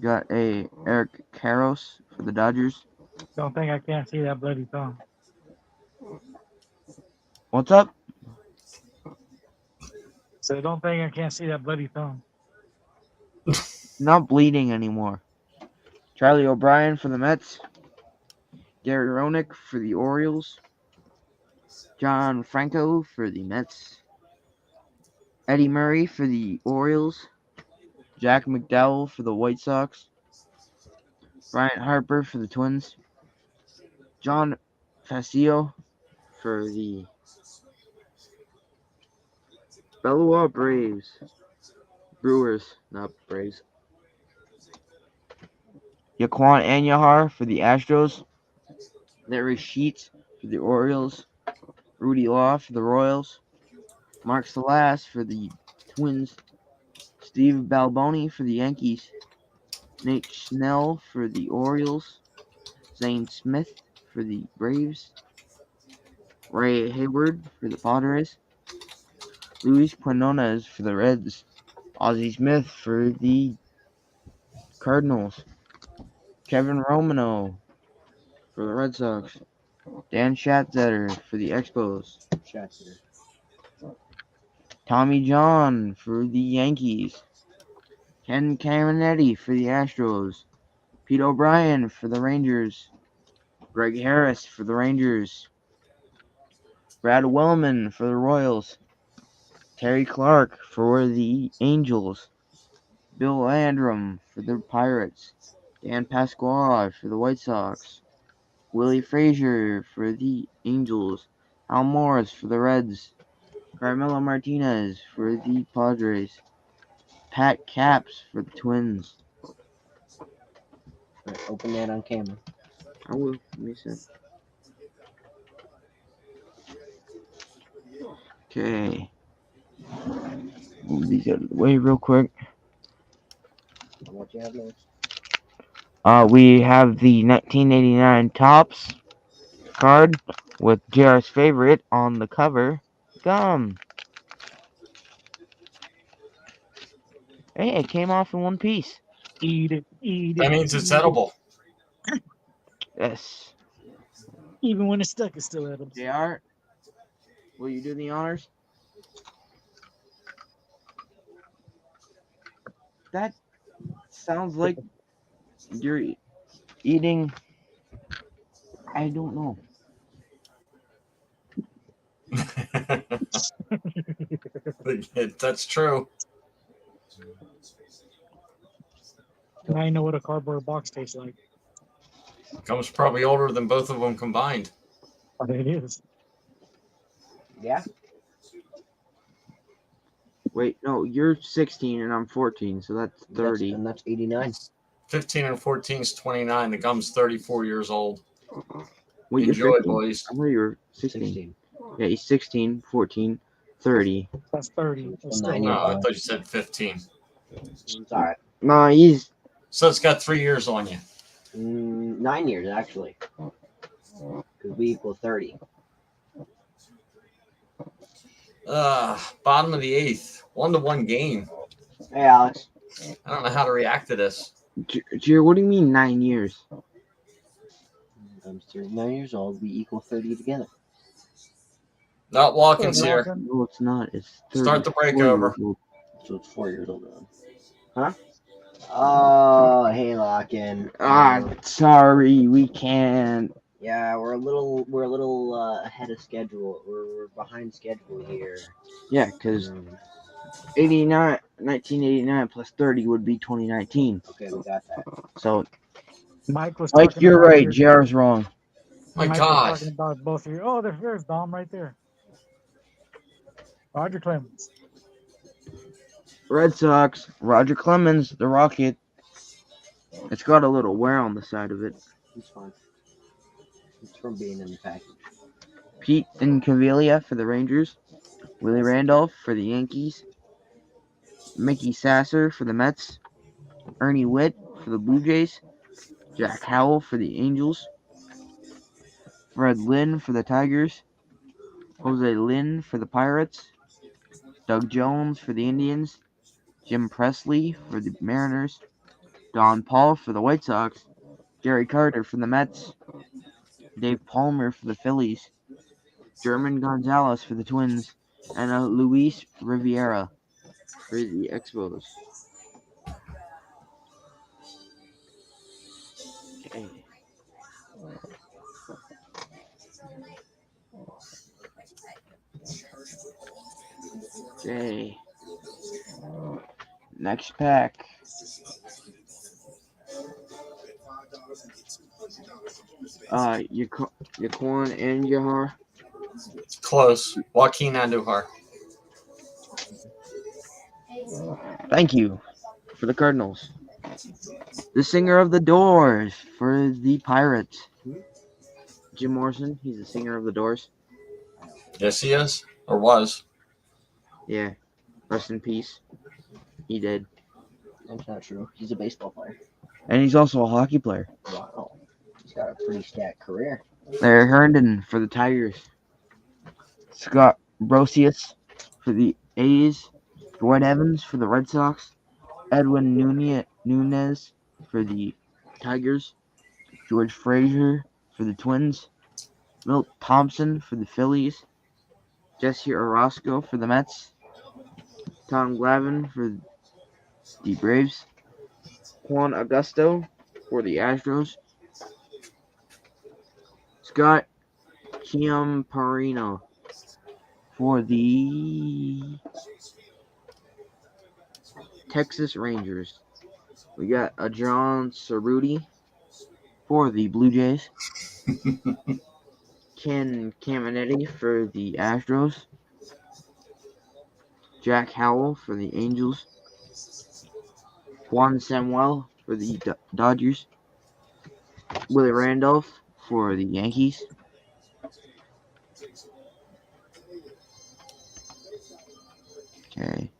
S1: Got a Eric Karros for the Dodgers.
S3: Don't think I can't see that bloody thumb.
S1: What's up?
S3: So don't think I can't see that bloody thumb.
S1: Not bleeding anymore. Charlie O'Brien for the Mets. Gary Roenick for the Orioles. John Franco for the Mets. Eddie Murray for the Orioles. Jack McDowell for the White Sox. Bryant Harper for the Twins. John Facio for the Bellois Braves. Brewers, not Braves. Yaquan Anyahar for the Astros. Larry Sheets for the Orioles. Rudy Law for the Royals. Mark Salas for the Twins. Steve Balboni for the Yankees. Nate Schnell for the Orioles. Zane Smith for the Braves. Ray Hayward for the Padres. Luis Quinones for the Reds. Ozzie Smith for the Cardinals. Kevin Romano for the Red Sox. Dan Schatzeder for the Expos. Tommy John for the Yankees. Ken Caminetti for the Astros. Pete O'Brien for the Rangers. Greg Harris for the Rangers. Brad Wellman for the Royals. Terry Clark for the Angels. Bill Landrum for the Pirates. Dan Pasquale for the White Sox. Willie Frazier for the Angels. Al Morris for the Reds. Carmelo Martinez for the Padres. Pat Capps for the Twins.
S4: Right, open that on camera.
S1: I will. Let me see. Okay. Move these out of the way real quick.
S4: What you have next?
S1: We have the 1989 Topps card with JR's favorite on the cover, Gum. Hey, it came off in one piece.
S3: Eat it, eat it.
S5: That means it's
S3: eat it.
S5: edible.
S1: Yes.
S3: Even when it's stuck, it's still edible.
S1: JR, will you do the honors? That sounds like you're eating. I don't know.
S5: That's true.
S3: Now I know what a cardboard box tastes like.
S5: Gum's probably older than both of them combined.
S3: But it is.
S4: Yeah.
S1: Wait, no, you're 16 and I'm 14, so that's 30.
S4: And that's 89.
S5: 15 and 14 is 29. The Gum's 34 years old.
S1: Wait,
S5: Enjoy,
S1: you're 15?
S5: boys.
S1: I thought you were 16.
S4: 16.
S1: Yeah, he's 16, 14, 30.
S3: That's 30. That's still
S4: Nine
S5: No,
S4: years.
S5: I thought you said 15.
S4: It's alright.
S1: No, he's
S5: So it's got 3 years on you.
S4: 9 years, actually. Because we equal 30.
S5: Bottom of the 8th. 1-1 game.
S1: Hey, Alex.
S5: I don't know how to react to this.
S1: Jer, what do you mean 9 years?
S4: I'm 39 years old. We equal 30 together.
S5: Not Watkins
S3: Good
S5: here.
S3: walking.
S1: No, it's not. It's 30.
S5: Start the break over.
S4: So it's 4 years older than.
S1: Huh?
S4: Oh, hey, Lock-in.
S1: Sorry, we can't.
S4: Yeah, we're a little ahead of schedule. We're behind schedule here.
S1: Yeah, because
S4: Um,
S1: 1989 plus 30 would be 2019.
S4: okay, we got that.
S1: So,
S3: Mike was
S1: Mike,
S3: talking
S1: you're
S3: about
S1: right.
S3: your-
S1: JR's wrong.
S5: My
S3: Mike
S5: God.
S3: was talking about both of you. Oh, there's Dom right there. Roger Clemens.
S1: Red Sox, Roger Clemens, the Rocket. It's got a little wear on the side of it.
S4: It's fine. It's from being in the package.
S1: Pete Incaviglia for the Rangers. Willie Randolph for the Yankees. Mickey Sasser for the Mets. Ernie Witt for the Blue Jays. Jack Howell for the Angels. Fred Lynn for the Tigers. Jose Lynn for the Pirates. Doug Jones for the Indians. Jim Presley for the Mariners. Don Paul for the White Sox. Gary Carter for the Mets. Dave Palmer for the Phillies. German Gonzalez for the Twins. And Luis Riviera for the Expos. Okay. Okay. Next pack. Your corn and your
S5: Close. Joaquin Andujar.
S1: Thank you for the Cardinals. The singer of the Doors for the Pirates. Jim Morrison, he's the singer of the Doors.
S5: Yes, he is. Or was.
S1: Yeah. Rest in peace. He did.
S4: That's not true. He's a baseball player.
S1: And he's also a hockey player.
S4: Wow. He's got a pretty stacked career.
S1: Larry Herndon for the Tigers. Scott Brosius for the A's. Dwight Evans for the Red Sox. Edwin Nunez for the Tigers. George Frazier for the Twins. Milt Thompson for the Phillies. Jesse Orosco for the Mets. Tom Glavine for the Braves. Juan Augusto for the Astros. Scott Chiamparino for the Texas Rangers. We got a John Cerruti for the Blue Jays. Ken Caminiti for the Astros. Jack Howell for the Angels. Juan Samuel for the Dodgers. Willie Randolph for the Yankees. Okay.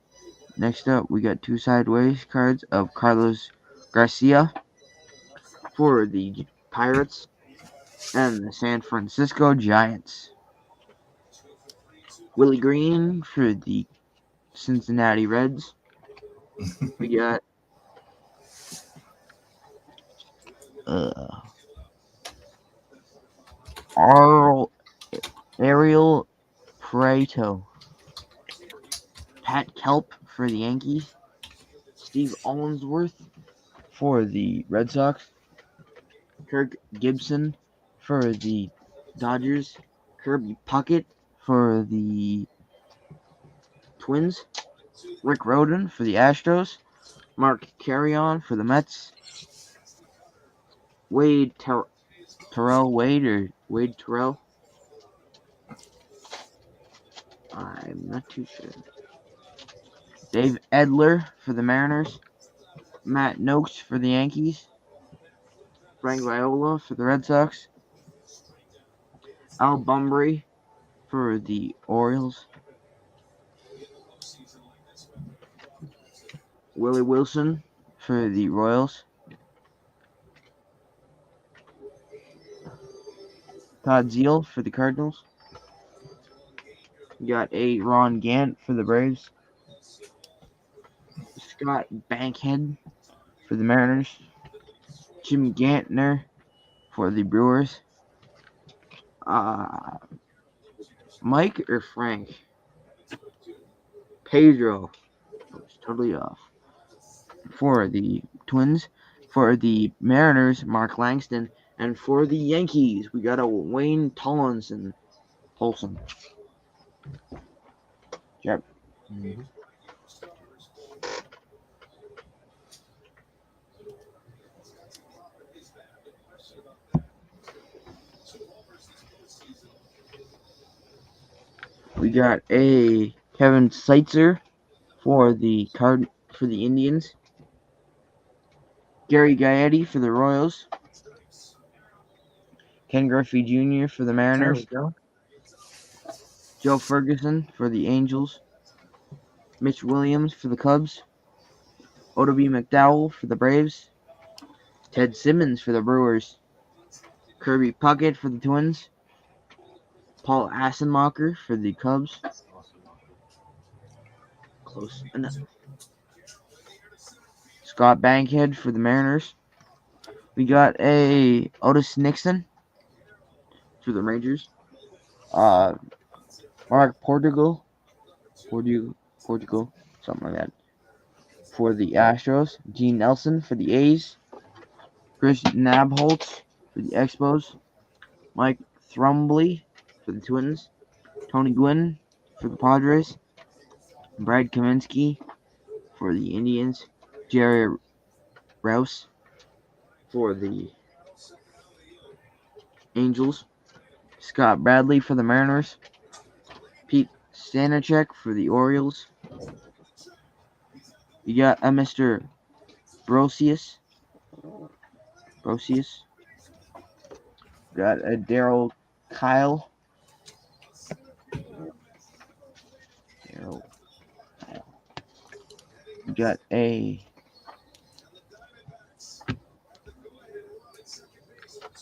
S1: Next up, we got two sideways cards of Carlos Garcia for the Pirates and the San Francisco Giants. Willie Green for the Cincinnati Reds. We got Ariel Prieto. Pat Kelp for the Yankees. Steve Allensworth for the Red Sox. Kirk Gibson for the Dodgers. Kirby Puckett for the Twins. Rick Rhoden for the Astros. Mark Carrion for the Mets. Wade Terrell Wade or Wade Terrell. I'm not too sure. Dave Edler for the Mariners. Matt Noakes for the Yankees. Frank Viola for the Red Sox. Al Bumbry for the Orioles. Willie Wilson for the Royals. Todd Zeal for the Cardinals. You got a Ron Gant for the Braves. Scott Bankhead for the Mariners. Jim Gantner for the Brewers. Mike or Frank? Pedro. I was totally off. For the Twins. For the Mariners, Mark Langston. And for the Yankees, we got a Wayne Tolson. Yep. We got a Kevin Seitzer for the Indians. Gary Gaetti for the Royals. Ken Griffey Jr. for the
S3: There
S1: Mariners.
S3: we go.
S1: Joe Ferguson for the Angels. Mitch Williams for the Cubs. Oda B. McDowell for the Braves. Ted Simmons for the Brewers. Kirby Puckett for the Twins. Paul Assenmacher for the Cubs. Close enough. Scott Bankhead for the Mariners. We got a Otis Nixon for the Rangers. Mark Portugal, something like that, for the Astros. Gene Nelson for the A's. Chris Nabholz for the Expos. Mike Thrumbly for the Twins. Tony Gwynn for the Padres. Brad Kaminsky for the Indians. Jerry Rouse for the Angels. Scott Bradley for the Mariners. Pete Stanachek for the Orioles. You got a Mr. Brosius. Got a Daryl Kyle. You got a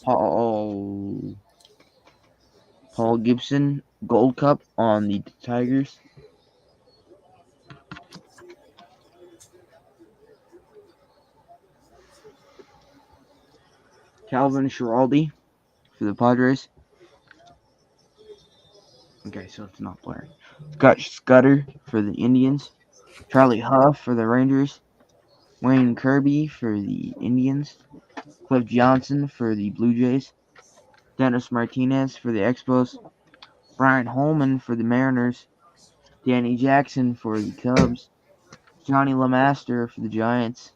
S1: Paul Gibson Gold Cup on the Tigers. Calvin Schiraldi for the Padres. Okay, so it's not blurry. Scott Scudder for the Indians. Charlie Huff for the Rangers. Wayne Kirby for the Indians. Cliff Johnson for the Blue Jays. Dennis Martinez for the Expos. Brian Holman for the Mariners. Danny Jackson for the Cubs. Johnny LeMaster for the Giants.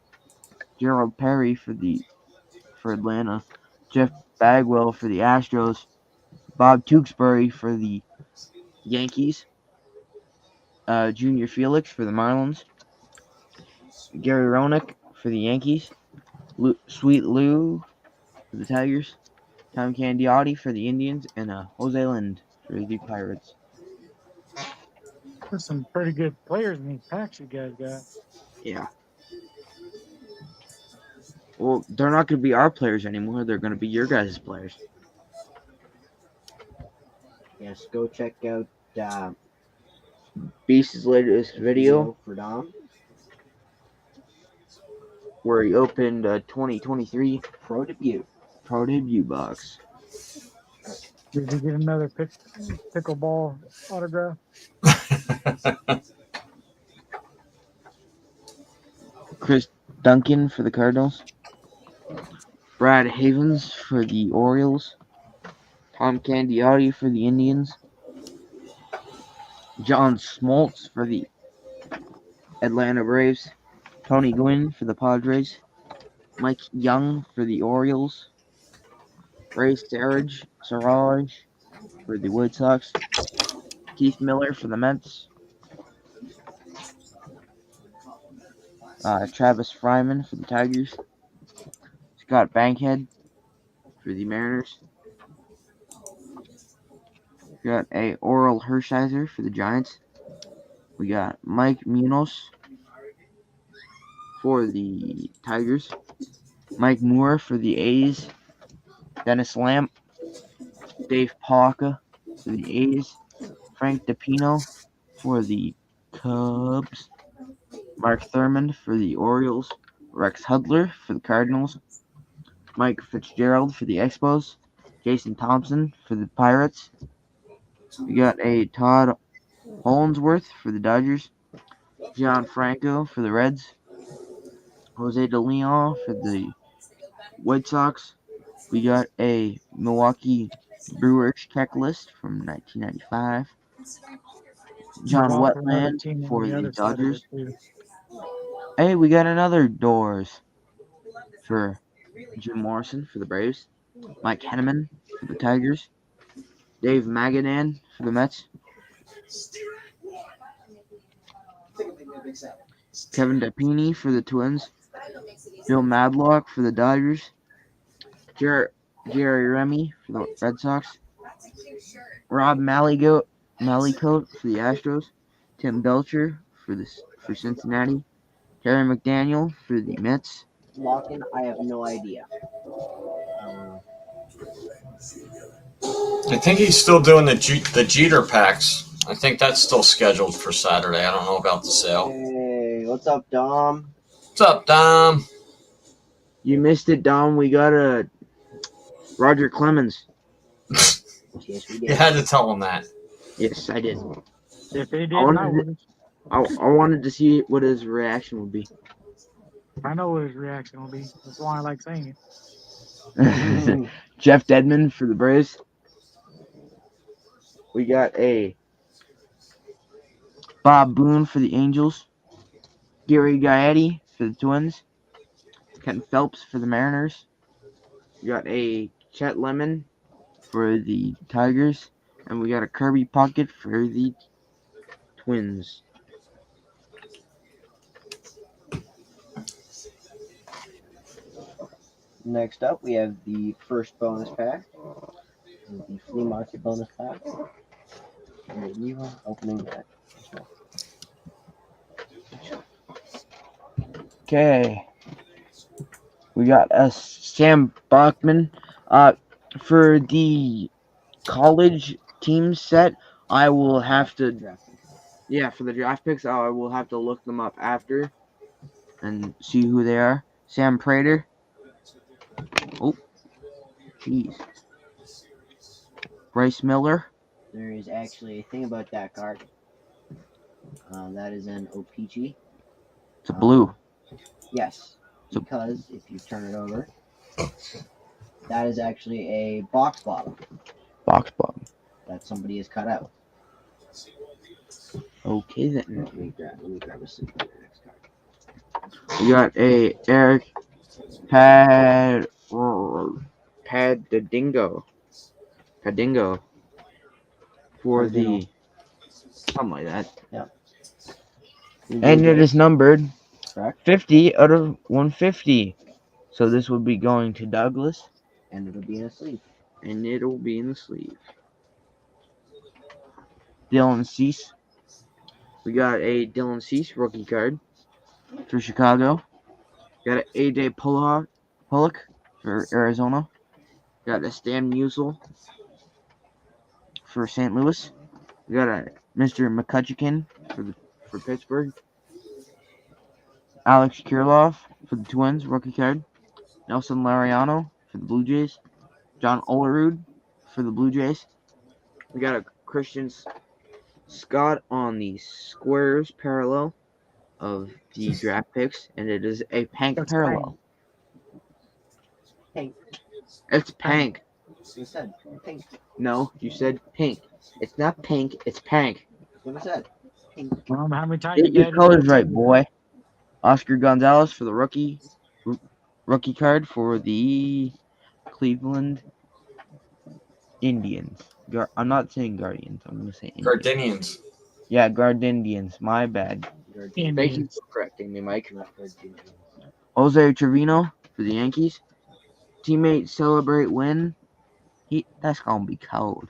S1: Gerald Perry for Atlanta. Jeff Bagwell for the Astros. Bob Tewksbury for the Yankees. Junior Felix for the Marlins. Gary Roenick for the Yankees. Sweet Lou for the Tigers. Tom Candiotti for the Indians. And Jose Lind for the Pirates.
S3: There's some pretty good players in these packs you guys got.
S1: Yeah. Well, they're not going to be our players anymore. They're going to be your guys' players.
S4: Yes, go check out
S1: Beast's latest video
S4: for Dom.
S1: where he opened a 2023
S4: Pro debut.
S1: Pro Debut box.
S3: Did you get another pickleball autograph?
S1: Chris Duncan for the Cardinals. Brad Havens for the Orioles. Tom Candiotti for the Indians. John Smoltz for the Atlanta Braves. Tony Gwynn for the Padres. Mike Young for the Orioles. Ray Siraj for the White Sox. Keith Miller for the Mets. Travis Fryman for the Tigers. Scott Bankhead for the Mariners. We got a Oral Hershiser for the Giants. We got Mike Munoz for the Tigers. Mike Moore for the A's. Dennis Lamp. Dave Palka for the A's. Frank DePino for the Cubs. Mark Thurmond for the Orioles, Rex Hudler for the Cardinals, Mike Fitzgerald for the Expos, Jason Thompson for the Pirates. We got a Todd Hollinsworth for the Dodgers, John Franco for the Reds, Jose De Leon for the White Sox. We got a Milwaukee Brewers checklist from 1995. John
S3: There's also another
S1: Wetland
S3: team on
S1: for
S3: the
S1: the
S3: other side of it
S1: Dodgers.
S3: too.
S1: Hey, we got another Doors for Jim Morrison for the Braves, Mike Henneman for the Tigers, Dave Magadan for the Mets, Kevin Depini for the Twins, Bill Madlock for the Dodgers, Jerry Remy for the Red Sox, Rob Malicote for the Astros, Tim Belcher for Cincinnati, Terry McDaniel for the Mets.
S4: Lock-in, I have no idea.
S5: I think he's still doing the Jeter packs. I think that's still scheduled for Saturday. I don't know about the sale.
S4: Hey, what's up, Dom?
S5: What's up, Dom?
S1: You missed it, Dom. We got a Roger Clemens.
S4: Yes, we
S5: You
S4: did.
S5: had to tell him that.
S1: Yes, I did.
S3: If they did,
S1: wanted
S3: I
S1: to-
S3: would.
S1: I wanted to see what his reaction would be.
S3: I know what his reaction will be. That's why I like saying it.
S1: Jeff Dedman for the Braves. We got a Bob Boone for the Angels. Gary Gaetti for the Twins. Ken Phelps for the Mariners. We got a Chet Lemon for the Tigers. And we got a Kirby Puckett for the Twins.
S4: Next up, we have the first bonus pack, the flea market bonus pack. And you are opening that.
S1: Okay. We got a Sam Bachman. For the college team set, I will have to,
S4: Drafting.
S1: yeah, for the draft picks, I will have to look them up after and see who they are. Sam Prater. Oh, jeez. Bryce Miller.
S4: There is actually a thing about that card. That is an OPG.
S1: It's a blue.
S4: Yes,
S1: So-
S4: because if you turn it over, that is actually a box bottom
S1: Box bottom.
S4: that somebody has cut out.
S1: Okay then.
S4: Let me grab a sleep for the next card.
S1: We got a Eric Padingo for the something like that. And it is numbered
S4: Correct.
S1: 50 out of 150. So this will be going to Douglas,
S4: And it'll be in a sleeve.
S1: and it'll be in the sleeve. Dylan Cease. We got a Dylan Cease rookie card for Chicago. Got an AJ Pollock for Arizona. Got a Stan Musial for St. Louis. We got a Mr. McCutcheon for Pittsburgh. Alex Kirilloff for the Twins, rookie card. Nelson Lariano for the Blue Jays. John Olerud for the Blue Jays. We got a Christian Scott on the squares parallel of the draft picks, and it is a Pank
S3: That's
S1: parallel.
S4: Pink.
S1: It's Pank.
S4: You said pink.
S1: No, you said pink. It's not pink, it's Pank.
S4: That's what I said. Pink.
S3: I don't know how many times
S1: Get
S3: your
S1: your
S3: dad
S1: colors
S3: said
S1: right,
S3: that.
S1: boy. Oscar Gonzalez for the rookie card for the Cleveland Indians. I'm not saying Guardians. I'm going to say Indians.
S5: Gardenians.
S1: Yeah, Guardians. My bad. Thank you
S3: Indians.
S1: for correcting me, Mike.
S4: Gardenia.
S1: Jose Trevino for the Yankees. Teammate celebrate win. That's gonna be cold.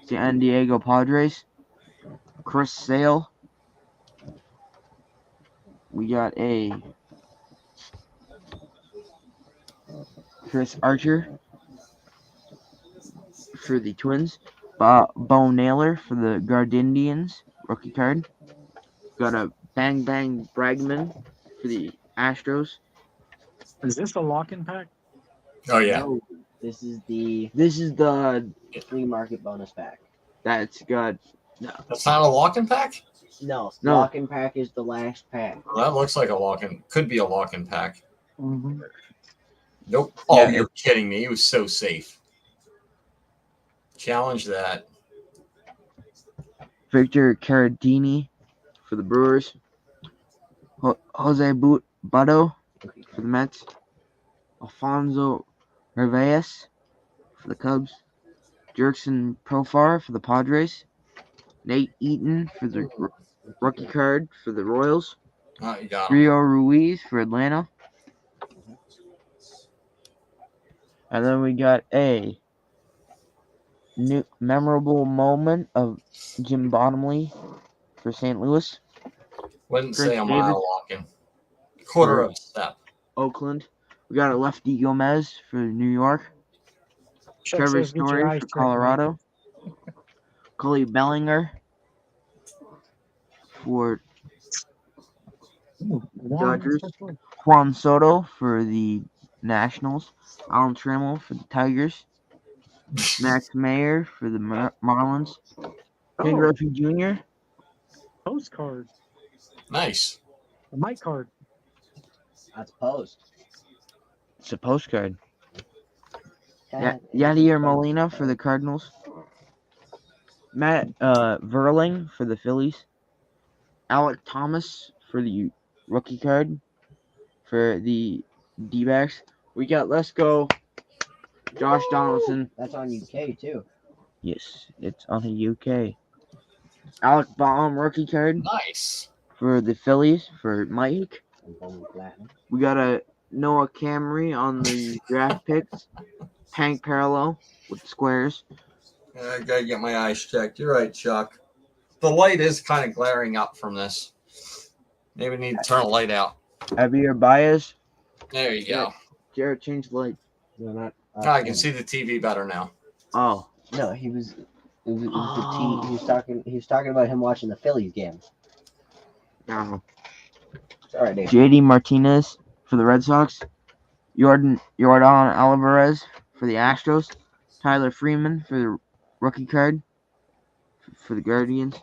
S1: San Diego Padres. Chris Sale. We got a Chris Archer for the Twins. Bo Naylor for the Guardians rookie card. Got a Bang Bang Bregman for the Astros.
S3: Is this a lock-in pack?
S5: Oh yeah.
S4: No, this is the flea market bonus pack.
S1: That's got
S5: That's not a lock-in pack?
S4: No,
S1: No.
S4: lock-in pack is the last pack.
S5: Well, that looks like a lock-in. Could be a lock-in pack.
S3: Mm-hmm.
S5: Nope. Oh,
S1: Yeah,
S5: you're kidding me. He was so safe. Challenge that.
S1: Victor Caradini for the Brewers. Jose Butto for the Mets. Alfonso Reyes for the Cubs. Jurickson Profar for the Padres. Nate Eaton for the rookie card for the Royals.
S5: Oh, you got him.
S1: Rio Ruiz for Atlanta. And then we got a new memorable moment of Jim Bottomley for St. Louis.
S5: Wouldn't
S1: Chris
S5: say a
S1: Davis.
S5: mile lock-in. Quarter of a step.
S1: Oakland. We got a lefty Gomez for New York.
S3: Chuck
S1: Trevor
S3: says, "Get your
S1: Story
S3: eyes
S1: for
S3: checked,
S1: Colorado. Cole Bellinger for
S3: mate."
S1: Dodgers. Juan Soto for the Nationals. Alan Trammell for the Tigers. Max Mayer for the Marlins. Ken
S3: Oh,
S1: Griffey Jr.
S3: postcard.
S5: Nice.
S3: A mic card.
S4: That's post.
S1: It's a postcard. Yadier Molina for the Cardinals. Matt Verling for the Phillies. Alec Thomas for the rookie card for the D-backs. We got Let's Go Josh Donaldson.
S4: That's on UK too.
S1: Yes, it's on the UK. Alec Baum rookie card
S5: Nice.
S1: for the Phillies for Mike.
S4: And Bowman Platinum.
S1: We got a Noah Camry on the draft picks. Hank Parallel with the squares.
S5: I gotta get my eyes checked. You're right, Chuck. The light is kind of glaring up from this. Maybe need to turn a light out.
S1: Javier Baez.
S5: There you go.
S1: Jared, change the light.
S4: No, not.
S5: I can see the TV better now.
S1: Oh,
S4: No, he was. It was the team. He was talking. He was talking about him watching the Phillies games.
S1: no.
S4: Sorry, Dave.
S1: JD Martinez for the Red Sox. Jordan Alvarez for the Astros. Tyler Freeman for the rookie card for the Guardians.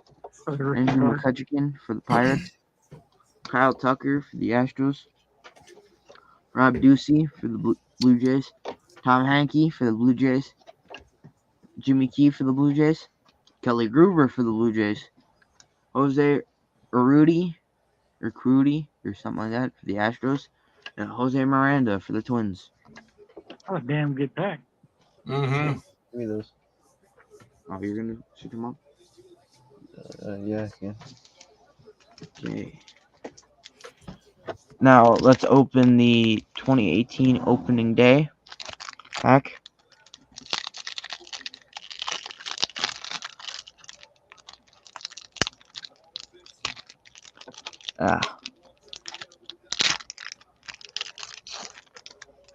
S3: For the rookie
S1: Andrew
S3: card.
S1: McCutcheon for the Pirates. Kyle Tucker for the Astros. Rob Ducey for the Blue Jays. Tom Hankey for the Blue Jays. Jimmy Key for the Blue Jays. Kelly Gruber for the Blue Jays. Jose Urruti or something like that for the Astros. And Jose Miranda for the Twins.
S3: Oh, damn good pack.
S5: Mm-hmm.
S4: Give me those.
S1: Oh, you're gonna shoot them up?
S4: Yeah, yeah.
S1: Okay. Now let's open the 2018 opening day pack.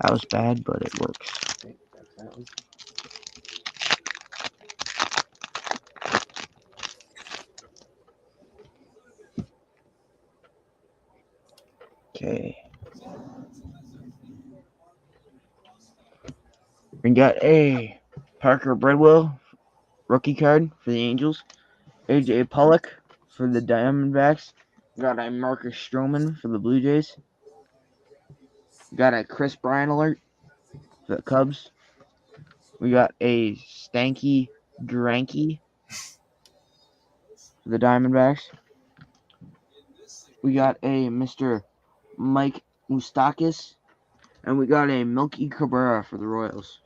S1: That was bad, but it works.
S4: Okay, that's that one.
S1: Okay. We got a Parker Breadwell rookie card for the Angels. AJ Pollock for the Diamondbacks. Got a Marcus Stroman for the Blue Jays. Got a Chris Bryant alert for the Cubs. We got a Stanky Granky for the Diamondbacks. We got a Mr. Mike Moustakas. And we got a Milky Cabrera for the Royals.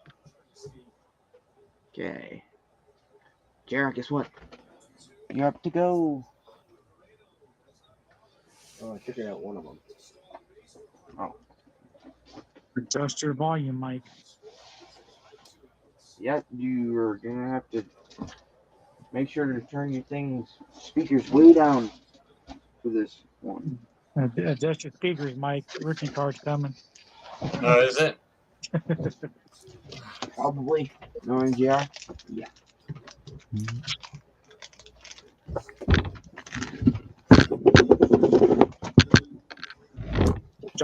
S1: Okay. Jared, guess what? You're up to go.
S4: Oh, I figured out one of them.
S3: Adjust your volume, Mike.
S1: Yep, you're gonna have to make sure to turn your speakers way down for this one.
S3: Adjust your speakers, Mike. Rookie card's coming.
S5: Is it?
S1: Probably. Knowing JR? Yeah.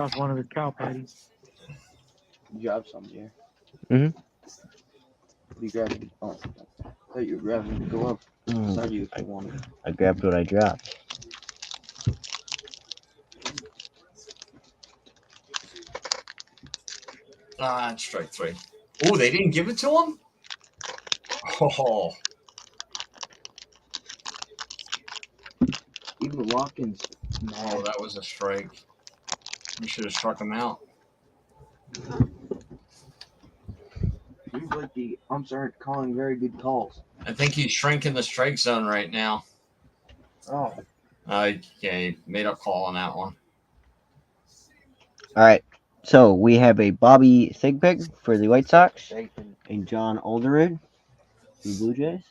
S3: dropped one of his cow patties.
S1: You dropped some here.
S4: Mhm.
S1: You grabbed. Oh, I thought you were grabbing to go up. I
S4: Mm,
S1: thought you wanted.
S4: I grabbed what I dropped.
S5: Ah, strike 3. Oh, they didn't give it to him? Oh,
S1: Even Watkins.
S5: no, that was a strike. We should have struck him out.
S1: Seems like the umps aren't calling very good calls.
S5: I think he's shrinking the strike zone right now.
S1: Oh.
S5: Yeah, he made a call on that one.
S4: All right. So we have a Bobby Thigpen for the White Sox
S1: Bacon.
S4: and John Alderud for the Blue Jays.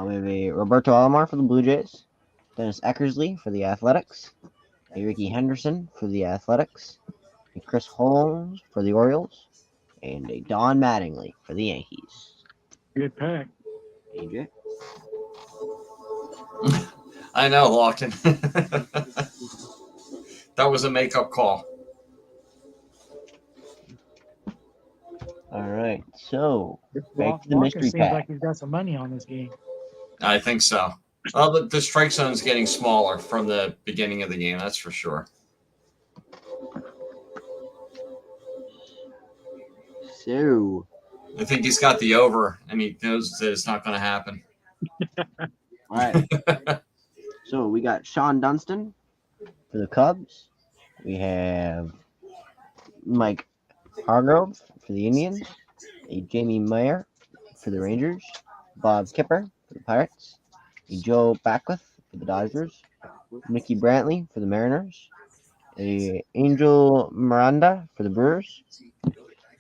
S4: We have a Roberto Alomar for the Blue Jays, Dennis Eckersley for the Athletics, a Ricky Henderson for the Athletics, a Chris Holmes for the Orioles, and a Don Mattingly for the Yankees.
S3: Good pack.
S4: AJ.
S5: I know, Lawton. That was a makeup call.
S4: All right. So back to the
S3: Watkins
S4: mystery
S3: seems
S4: pack.
S3: like he's got some money on this game.
S5: I think so. Well, the strike zone is getting smaller from the beginning of the game, that's for sure.
S4: So
S5: I think he's got the over, and he knows that it's not going to happen.
S4: all right. So we got Sean Dunston for the Cubs. We have Mike Hargrove for the Indians, a Jamie Meyer for the Rangers, Bob Kipper for the Pirates, a Joe Beckwith for the Dodgers, Mickey Brantley for the Mariners, a Angel Miranda for the Brewers.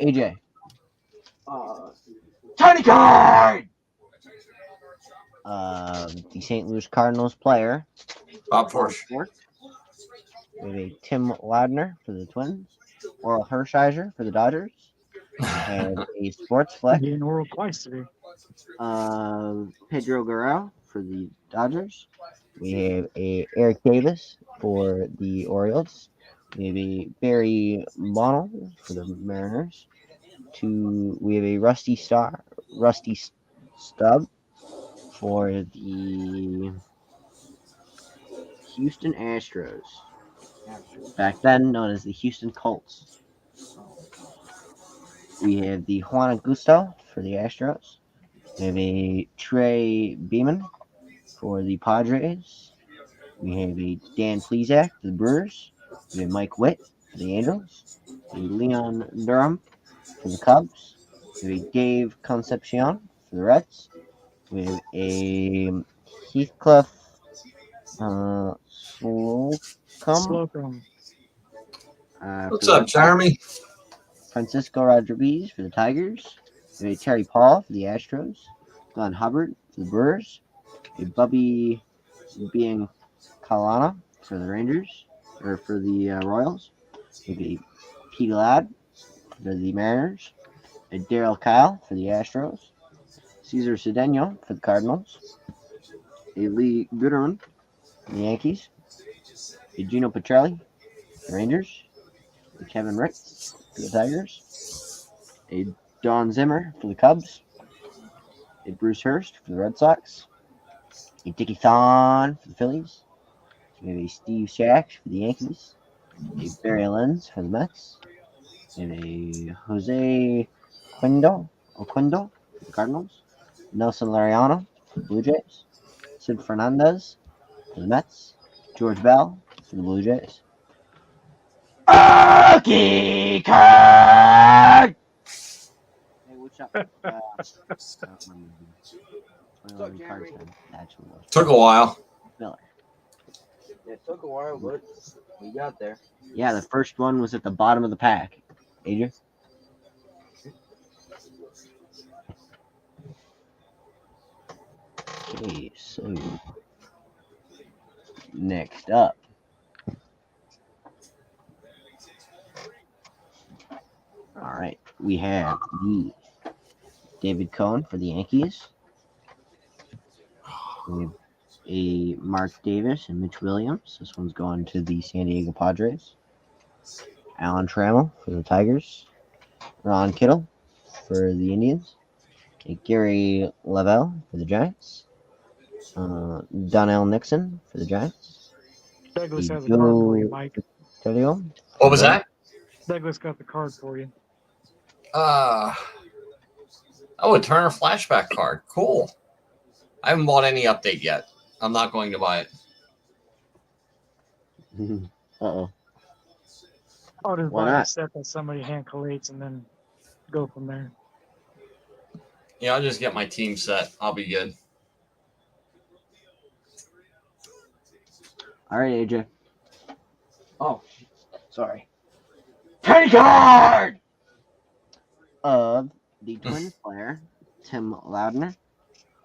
S4: AJ.
S1: Tiny card!
S4: The St. Louis Cardinals player.
S5: Bob Porsche.
S4: We have a Tim Ladner for the Twins, Oral Hershiser for the Dodgers, and a Sports Flex,
S3: Getting oral twice today.
S4: Pedro Guerrero for the Dodgers. We have a Eric Davis for the Orioles. We have a Barry Bonnell for the Mariners. We have a Rusty Stub for the Houston Astros. Back then known as the Houston Colts. We have the Juan Augusto for the Astros. We have a Trey Beeman for the Padres. We have a Dan Plesac for the Brewers. We have Mike Witt for the Angels. We have Leon Durham for the Cubs. We have Dave Concepcion for the Reds. We have a Heathcliff Slocum.
S3: Slocum.
S5: What's up, Jeremy?
S4: Francisco Rodriguez for the Tigers. We have a Terry Paul for the Astros. Glenn Hubbard for the Brewers. A Bubby Biancalana for the Rangers, or for the Royals. We have a Pete Ladd for the Mariners. A Daryl Kyle for the Astros. Cesar Cedeno for the Cardinals. A Lee Gooderman for the Yankees. A Gino Petrelli for the Rangers. A Kevin Ritz for the Tigers. A Don Zimmer for the Cubs. A Bruce Hurst for the Red Sox. A Dickie Thon for the Phillies. We have a Steve Shack for the Yankees. A Barry Lenz for the Mets. And a Jose Oquendo for the Cardinals. Nelson Lariano for the Blue Jays. Sid Fernandez for the Mets. George Bell for the Blue Jays. Okay, card! Hey, what's up?
S5: Took a while.
S4: Miller.
S1: It took a while, but we got there.
S4: Yeah, the first one was at the bottom of the pack. Adrian? Okay, so next up. All right, we have the David Cohn for the Yankees. We have a Mark Davis and Mitch Williams. This one's going to the San Diego Padres. Alan Trammell for the Tigers. Ron Kittle for the Indians. Gary Lavelle for the Giants. Donnell Nixon for the Giants.
S3: Douglas has a card for you, Mike.
S4: Telio.
S5: What was that?
S3: Douglas got the card for you.
S5: Oh, a Turner flashback card. Cool. I haven't bought any update yet. I'm not going to buy it.
S4: Uh-oh.
S3: I'll just
S4: Why
S3: buy
S4: not?
S3: a set that somebody hand collates and then go from there.
S5: Yeah, I'll just get my team set. I'll be good.
S4: All right, AJ.
S1: Oh, sorry. Penny card!
S4: Of the Twins player, Tim Loudner.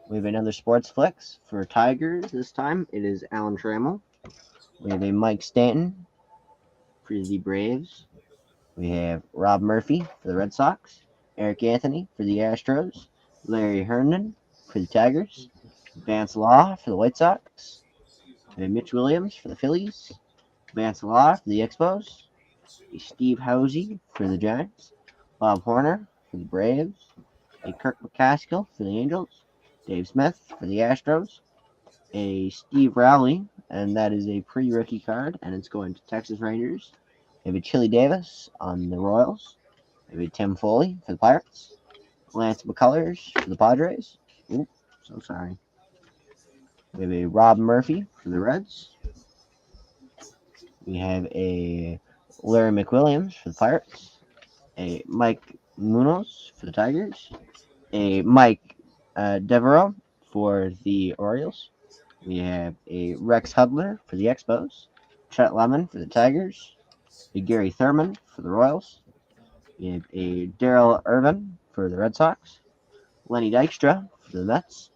S4: We have another sports flex for Tigers. This time it is Alan Trammell. We have a Mike Stanton for the Braves. We have Rob Murphy for the Red Sox. Eric Anthony for the Astros. Larry Herndon for the Tigers. Vance Law for the White Sox. We have Mitch Williams for the Phillies. Vance Law for the Expos. Steve Hosey for the Giants. Bob Horner for the Braves. A Kirk McCaskill for the Angels. Dave Smith for the Astros. A Steve Rowley, and that is a pre-rookie card, and it's going to Texas Rangers. We have a Chili Davis on the Royals. We have a Tim Foley for the Pirates. Lance McCullers for the Padres. Oops, so sorry. We have a Rob Murphy for the Reds. We have a Larry McWilliams for the Pirates. A Mike Munoz for the Tigers. A Mike Devereaux for the Orioles. We have a Rex Hudler for the Expos. Chet Lemon for the Tigers. A Gary Thurman for the Royals. We have a Daryl Irvin for the Red Sox. Lenny Dykstra for the Mets.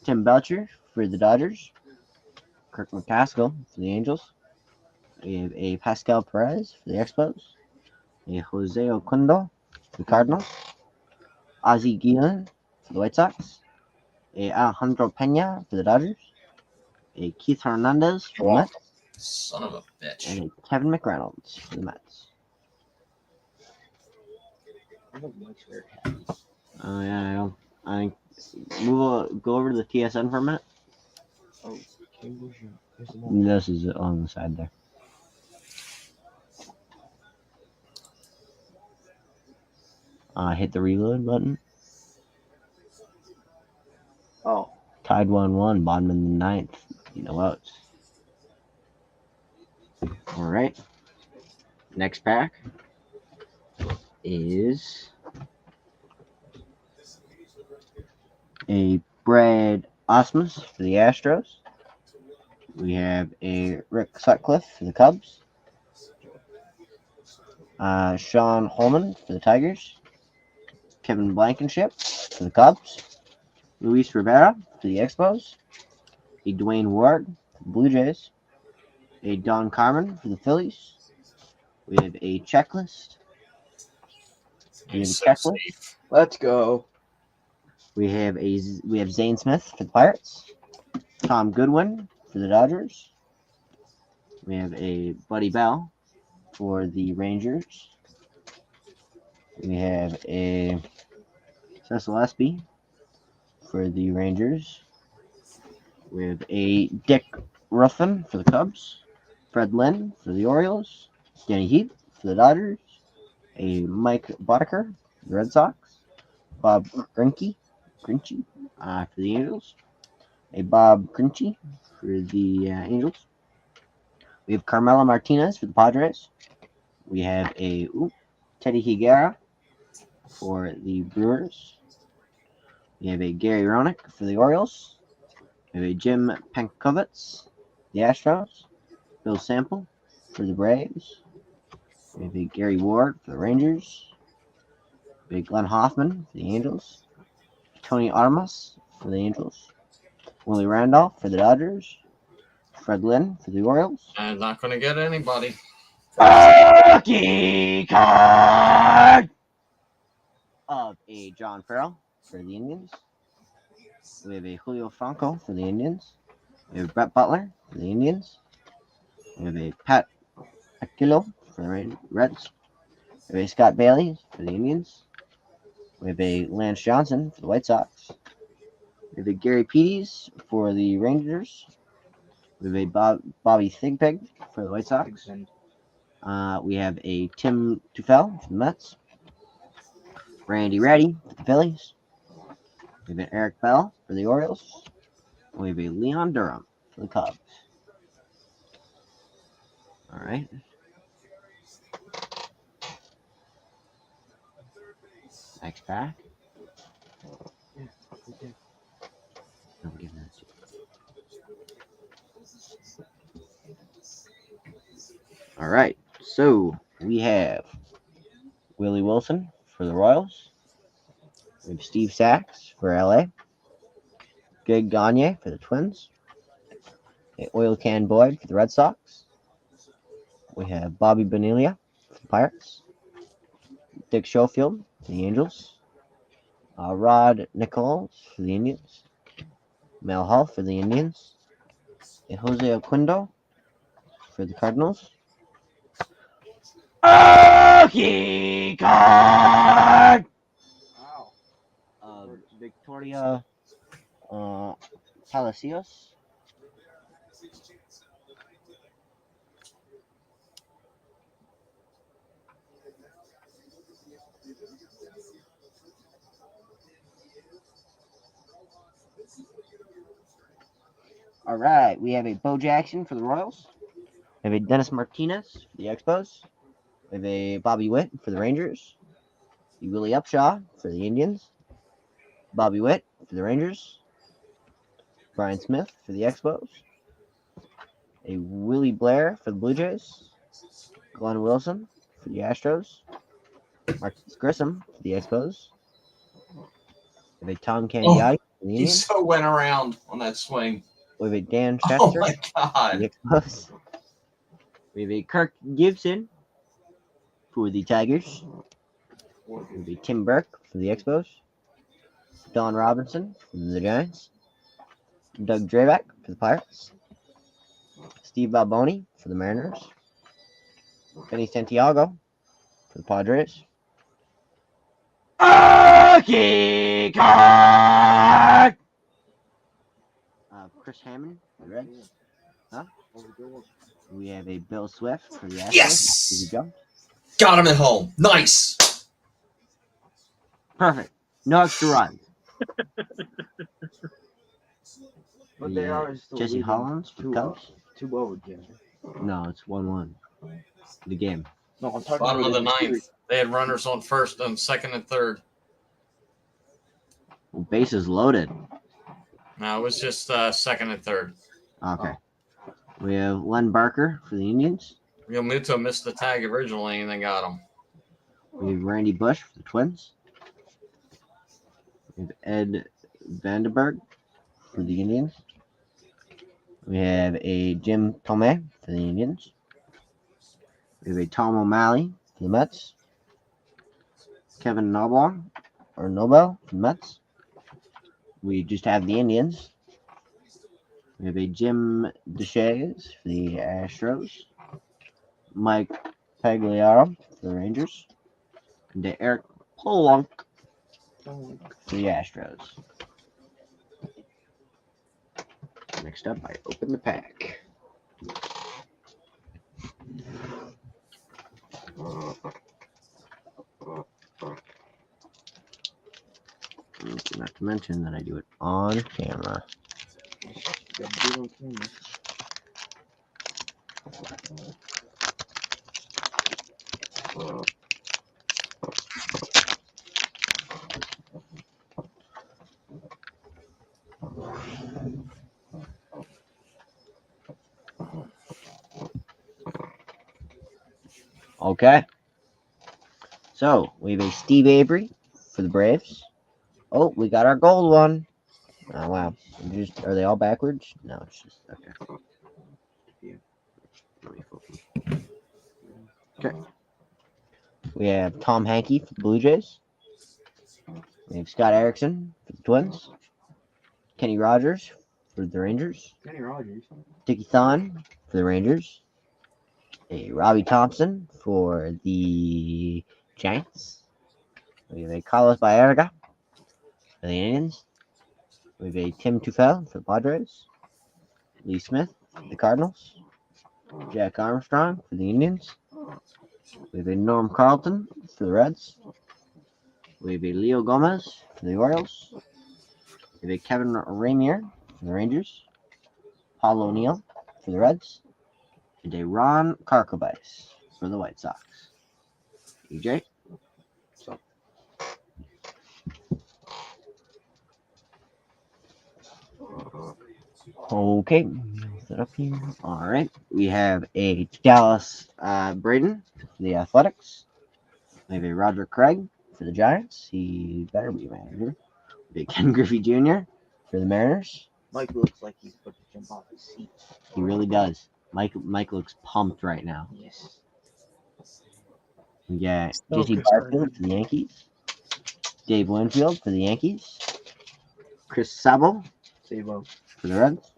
S4: Tim Belcher for the Dodgers. Kirk McCaskill for the Angels. We have a Pascal Perez for the Expos. A Jose Oquendo for the Cardinals. Ozzie Guillen for the White Sox. A Alejandro Pena for the Dodgers. A Keith Hernandez for the
S5: Wow.
S4: Mets.
S5: Son of a bitch.
S4: And a Kevin McReynolds for the Mets. Oh yeah, I know. Go over to the TSN for a minute.
S1: Oh, where's the number?
S4: This is on the side there. Hit the reload button.
S1: Oh,
S4: Tied 1-1, bottom in the ninth. No outs. All right. Next pack is a Brad Osmus for the Astros. We have a Rick Sutcliffe for the Cubs. Sean Holman for the Tigers. Kevin Blankenship for the Cubs. Luis Rivera for the Expos. A Dwayne Ward for the Blue Jays. A Don Carmen for the Phillies. We have a checklist. We have a
S5: So
S4: checklist.
S5: safe.
S1: let's go.
S4: We have Zane Smith for the Pirates. Tom Goodwin for the Dodgers. We have a Buddy Bell for the Rangers. We have a Cecil Espy for the Rangers. We have a Dick Ruffin for the Cubs. Fred Lynn for the Orioles. Danny Heath for the Dodgers. A Mike Boddicker for the Red Sox. Bob Grinchy for the Angels. A Bob Grinchy for the Angels. We have Carmelo Martinez for the Padres. We have a Teddy Higuera for the Brewers. We have a Gary Roenick for the Orioles. We have a Jim Penkovitz, the Astros. Bill Sample for the Braves. We have a Gary Ward for the Rangers. We have Glenn Hoffman for the Angels. Tony Armas for the Angels. Willie Randolph for the Dodgers. Fred Lynn for the Orioles.
S5: I'm not going to get anybody.
S4: Rookie card of a John Farrell for the Indians. We have a Julio Franco for the Indians. We have Brett Butler for the Indians. We have a Pat Aquilo for the Reds. We have a Scott Bailey for the Indians. We have a Lance Johnson for the White Sox. We have a Gary Peters for the Rangers. We have a Bobby Thigpen for the White Sox. We have a Tim Tufel for the Mets. Randy Reddy for the Phillies. We have an Eric Bell for the Orioles. We have a Leon Durham for the Cubs. All right. Next pack. I'm giving that to you. All right. So we have Willie Wilson for the Royals. We have Steve Sachs for LA. Greg Gagne for the Twins. Oil Can Boyd for the Red Sox. We have Bobby Bonilla for the Pirates. Dick Schofield for the Angels. Rod Nichols for the Indians. Mel Hall for the Indians. Jose Oquendo for the Cardinals. Okay, card. Victoria Palacios. All right, we have a Bo Jackson for the Royals. We have a Dennis Martinez for the Expos. We have a Bobby Witt for the Rangers. A Willie Upshaw for the Indians. Bobby Witt for the Rangers. Brian Smith for the Expos. A Willie Blair for the Blue Jays. Glenn Wilson for the Astros. Marcus Grissom for the Expos. We have a Tom Candiotti for the
S5: He
S4: Indians.
S5: so went around on that swing.
S4: We have a Dan
S5: Oh
S4: Chester
S5: my
S4: for
S5: god.
S4: the Expos. We have a Kirk Gibson for the Tigers. We have a Tim Burke for the Expos. Don Robinson for the Giants. Doug Drabek for the Pirates. Steve Balboni for the Mariners. Benny Santiago for the Padres. Okay, card. Chris Hammond for the Reds. We have a Bill Swift for the Astros.
S5: Yes!
S4: Did you jump?
S5: Got him at home. Nice.
S4: Perfect. No extra runs.
S1: But they
S4: Yeah.
S1: are still
S4: Jesse
S1: leading
S4: Hollins for the Cubs.
S1: 2-0 again.
S4: No, it's 1-1. The game.
S1: No, I'm talking
S5: Bottom
S1: about
S5: of the
S1: in
S5: ninth.
S1: series.
S5: They had runners on first and second and third.
S4: Well, bases loaded.
S5: No, it was just second and third.
S4: Okay. We have Len Barker for the Indians.
S5: Real Muto missed the tag originally and they got him.
S4: We have Randy Bush for the Twins. We have Ed Vandenberg for the Indians. We have a Jim Thome for the Indians. We have a Tom O'Malley for the Mets. Kevin Nobel for the Mets. We just have the Indians. We have a Jim Deshaies for the Astros. Mike Pagliaro for the Rangers. And Eric Pollock for the Astros. Next up, I open the pack. Not to mention that I do it on camera. Okay. So we have a Steve Avery for the Braves. Oh, we got our gold one. Oh wow. Are they all backwards? No, it's just okay. Okay. We have Tom Hankey for the Blue Jays. We have Scott Erickson for the Twins. Kenny Rogers for the Rangers.
S1: Kenny Rogers.
S4: Dickie Thon for the Rangers. A Robbie Thompson for the Giants. We have a Carlos Baerga for the Indians. We have a Tim Tufel for the Padres. Lee Smith for the Cardinals. Jack Armstrong for the Indians. We have a Norm Carlton for the Reds. We have a Leo Gomez for the Orioles. We have a Kevin Ramier for the Rangers. Paul O'Neill for the Reds. And a Ron Karkovice for the White Sox. EJ? Okay, set up here. All right, we have a Dallas Braden for the Athletics. We have a Roger Craig for the Giants. He better be a manager. We have Ken Griffey Jr. for the Mariners.
S1: Mike looks like he's about to jump off his seat.
S4: He really does. Mike looks pumped right now.
S1: Yes.
S4: We got
S3: So
S4: Jesse
S3: good
S4: Garfield for the Yankees. Dave Winfield for the Yankees. Chris Sabo
S1: Sabo.
S4: for the Reds.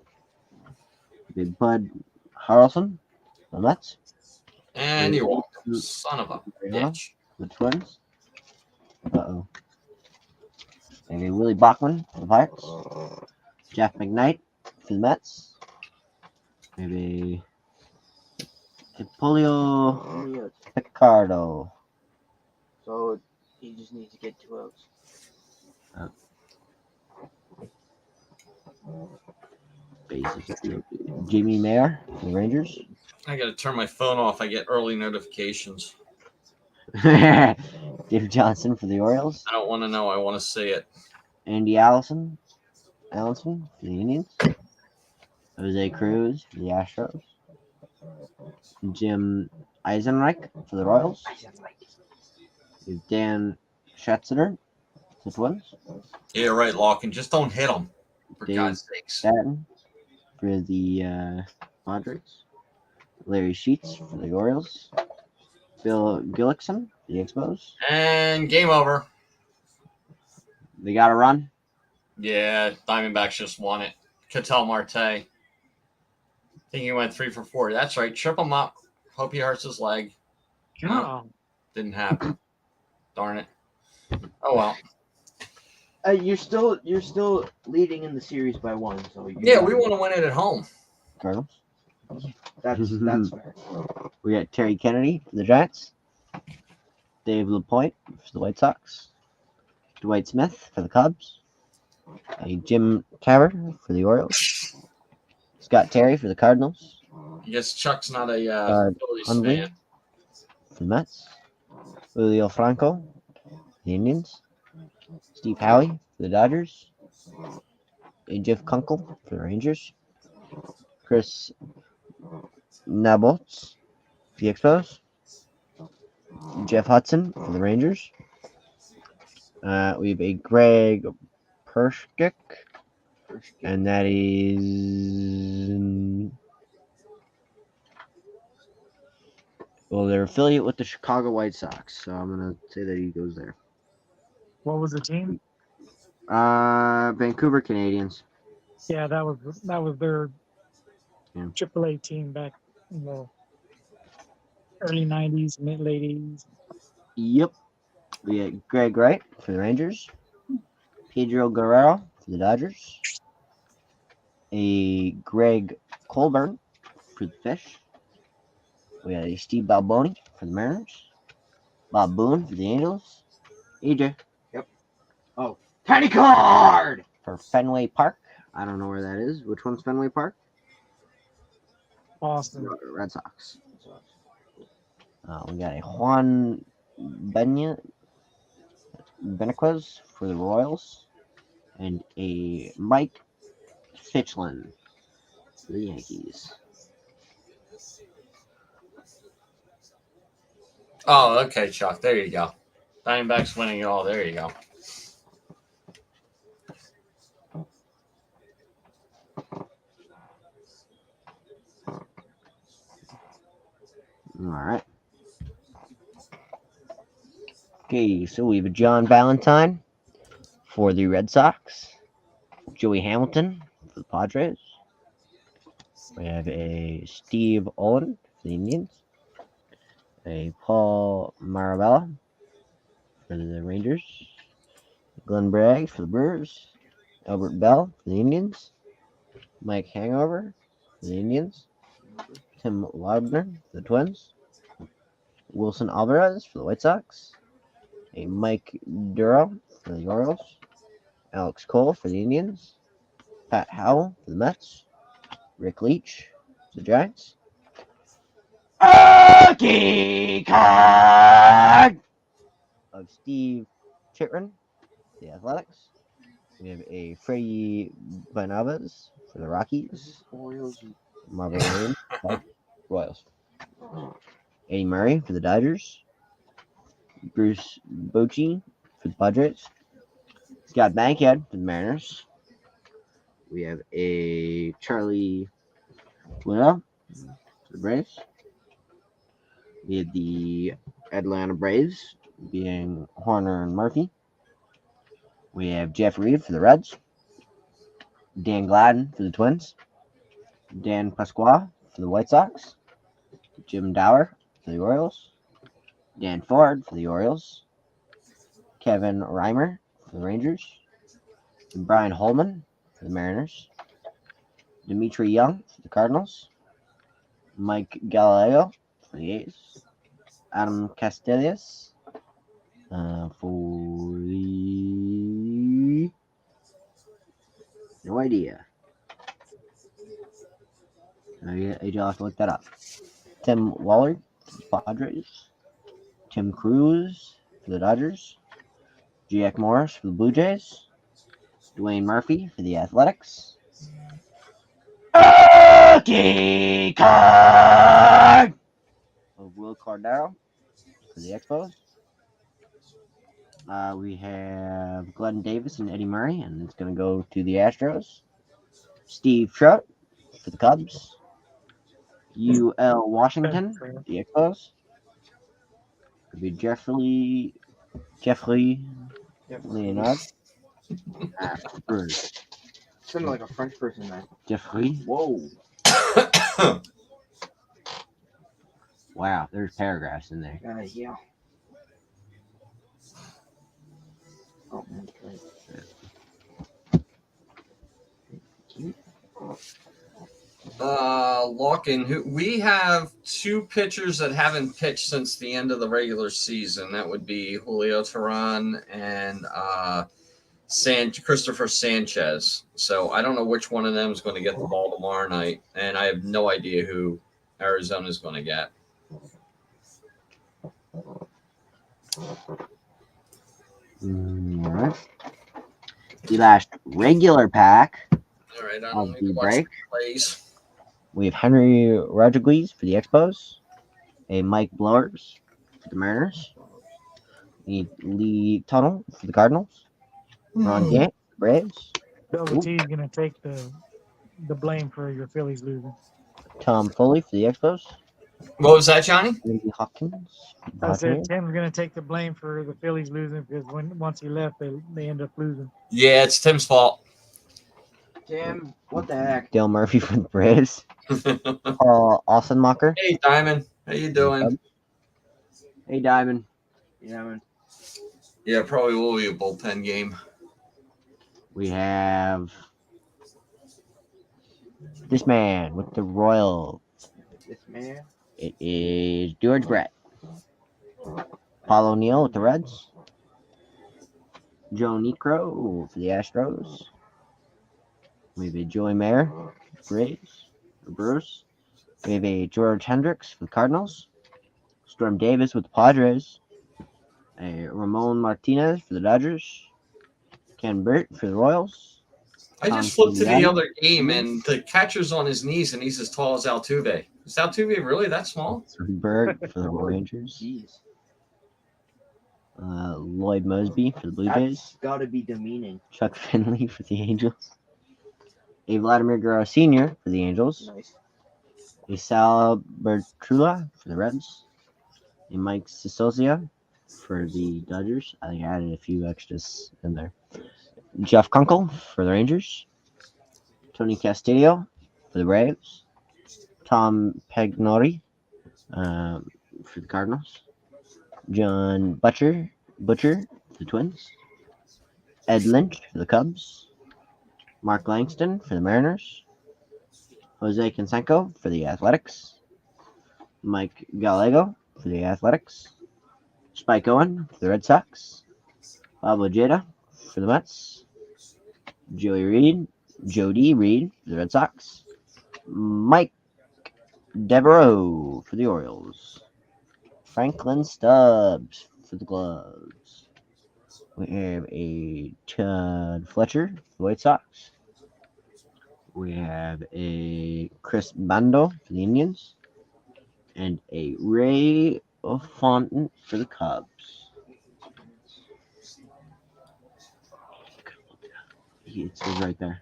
S4: Big Bud Harrelson for the Mets.
S5: And you walk. Son of a bitch.
S4: The Twins. Uh-oh. Maybe Willie Bachman for the Pirates. Jeff McKnight for the Mets. Maybe Hippolio Picardo.
S1: So he just needs to get 2 outs.
S4: Basically, Jimmy Mayer for the Rangers.
S5: I gotta turn my phone off. I get early notifications.
S4: David Johnson for the Orioles.
S5: I don't want to know. I want to see it.
S4: Andy Allenson for the Indians. Jose Cruz for the Astros. Jim Eisenreich for the Royals. Dan Schatzner for the Twins.
S5: Yeah, right, Locking. Just don't hit them. For
S4: Dave
S5: God's sakes.
S4: Stanton for the Padres. Larry Sheets for the Orioles. Bill Gillickson for the Expos.
S5: And game over.
S4: They got to run.
S5: Yeah, Diamondbacks just won it. Ketel Marte. I think he went 3 for 4. That's right. Trip him up. Hope he hurts his leg.
S3: Oh,
S5: Didn't happen. Darn it. Oh well.
S1: You're still leading in the series by 1. So
S5: Yeah, we want to win it at home.
S4: Cardinals.
S1: That's fair.
S4: We got Terry Kennedy for the Giants. Dave LaPointe for the White Sox. Dwight Smith for the Cubs. Jim Taber for the Orioles. Scott Terry for the Cardinals.
S5: I guess Chuck's not a Phillies
S4: Hundley
S5: fan.
S4: for the Mets. Julio Franco for the Indians. Steve Howie for the Dodgers. Jeff Kunkel for the Rangers. Chris Nabolts for the Expos. Jeff Hudson for the Rangers. We have a Greg Pershkick, and that is they're affiliate with the Chicago White Sox, so I'm gonna say that he goes there.
S3: what was the team?
S4: Vancouver Canadians.
S3: Yeah, that was their
S4: Yeah.
S3: AAA team back in the early '90s, mid late '80s.
S4: Yep. We got Greg Wright for the Rangers. Pedro Guerrero for the Dodgers. A Greg Colburn for the Fish. We got a Steve Balboni for the Mariners. Bob Boone for the Angels. EJ.
S1: Yep. Oh, tiny card
S4: For Fenway Park. I don't know where that is. Which one's Fenway Park?
S3: Boston.
S4: Red Sox. We got a Juan Benaquez for the Royals. And a Mike Fitchland for the Yankees.
S5: Oh, okay, Chuck. There you go. Diamondbacks winning it all. There you go.
S4: All right. Okay, so we have a John Valentine for the Red Sox. Joey Hamilton for the Padres. We have a Steve Owen for the Indians. A Paul Marabella for the Rangers. Glenn Bragg for the Brewers. Albert Bell for the Indians. Mike Hangover for the Indians. Tim Laubner for the Twins. Wilson Alvarez for the White Sox. A Mike Duro for the Orioles. Alex Cole for the Indians. Pat Howell for the Mets. Rick Leach for the Giants. Rookie card of Steve Chitrin for the Athletics. We have a Freddie Benavides for the
S1: This
S4: Rockies.
S1: is Orioles.
S4: Marvin Williams for the Royals. Eddie Murray for the Dodgers. Bruce Bochy for the Padres. Scott Bankhead for the Mariners. We have a Charlie Widow for the Braves. We have the Atlanta Braves being Horner and Murphy. We have Jeff Reed for the Reds. Dan Gladden for the Twins. Dan Pasqua for the White Sox. Jim Dower for the Orioles. Dan Ford for the Orioles. Kevin Reimer for the Rangers. And Brian Holman for the Mariners. Dimitri Young for the Cardinals. Mike Galileo for the A's. Adam Castellas for the... No idea. You'll have to look that up. Tim Waller for the Padres. Tim Cruz for the Dodgers. Jack Morris for the Blue Jays. Dwayne Murphy for the Athletics. Rookie card of Will Cordero for the Expos. We have Glenn Davis and Eddie Murray, and it's going to go to the Astros. Steve Trout for the Cubs. UL Washington for the Expos. Could be Jeffrey Leonard. Brewers.
S1: Sounded like a French person, man.
S4: Jeffrey.
S1: Whoa.
S4: Wow, there's paragraphs in there.
S1: Yeah. Oh, man. Great.
S5: Larkin, we have two pitchers that haven't pitched since the end of the regular season. That would be Julio Teheran and Christopher Sanchez. So I don't know which one of them is going to get the ball tomorrow night, and I have no idea who Arizona is going to get.
S4: All right. The last regular pack
S5: All right, I
S4: of
S5: don't need
S4: the
S5: to watch
S4: break.
S5: the plays.
S4: We have Henry Rodriguez for the Expos. A Mike Blowers for the Mariners. Lee Tunnel for the Cardinals. Ron Gant, Braves.
S3: Double T is gonna take the blame for your Phillies losing.
S4: Tom Foley for the Expos.
S5: What was that, Johnny?
S4: Andy Hopkins.
S3: I said
S4: Padres.
S3: Tim's gonna take the blame for the Phillies losing because once he left, they end up losing.
S5: Yeah, it's Tim's fault.
S1: Tim, what the heck?
S4: Dale Murphy for the Braves. Paul Ossenmacher.
S5: Hey, Diamond. How you doing?
S4: Hey, Diamond.
S1: Yeah, man.
S5: Yeah, probably will be a bullpen game.
S4: We have this man with the Royals.
S1: This man.
S4: It is George Brett. Paul O'Neill with the Reds. Joe Niekro for the Astros. We have a Joey Mayer, Brewers. We have a George Hendricks for the Cardinals. Storm Davis with the Padres. A Ramon Martinez for the Dodgers. Ken Burt for the Royals.
S5: I just
S4: Tom
S5: flipped to the
S4: Giuliani.
S5: other game, and the catcher's on his knees, and he's as tall as Altuve. Is Altuve really that small?
S4: Berg for the Rangers.
S1: Jeez.
S4: Lloyd Mosby for the Blue Jays.
S1: That's gotta be demeaning.
S4: Chuck Finley for the Angels. A Vladimir Guerrero Sr. for the Angels.
S1: Nice.
S4: A Sal Bertrula for the Reds. A Mike Sicilio for the Dodgers. I think I added a few extras in there. Jeff Kunkel for the Rangers. Tony Castillo for the Braves. Tom Pagnori for the Cardinals. John Butcher for the Twins. Ed Lynch for the Cubs. Mark Langston for the Mariners. Jose Canseco for the Athletics. Mike Gallego for the Athletics. Spike Owen for the Red Sox. Bob Ojeda for the Mets. Jody Reed for the Red Sox. Mike Devereaux for the Orioles. Franklin Stubbs for the Gloves. We have a Chad Fletcher for the White Sox. We have a Chris Bando for the Indians. And a Ray Fonten for the Cubs. It says right there.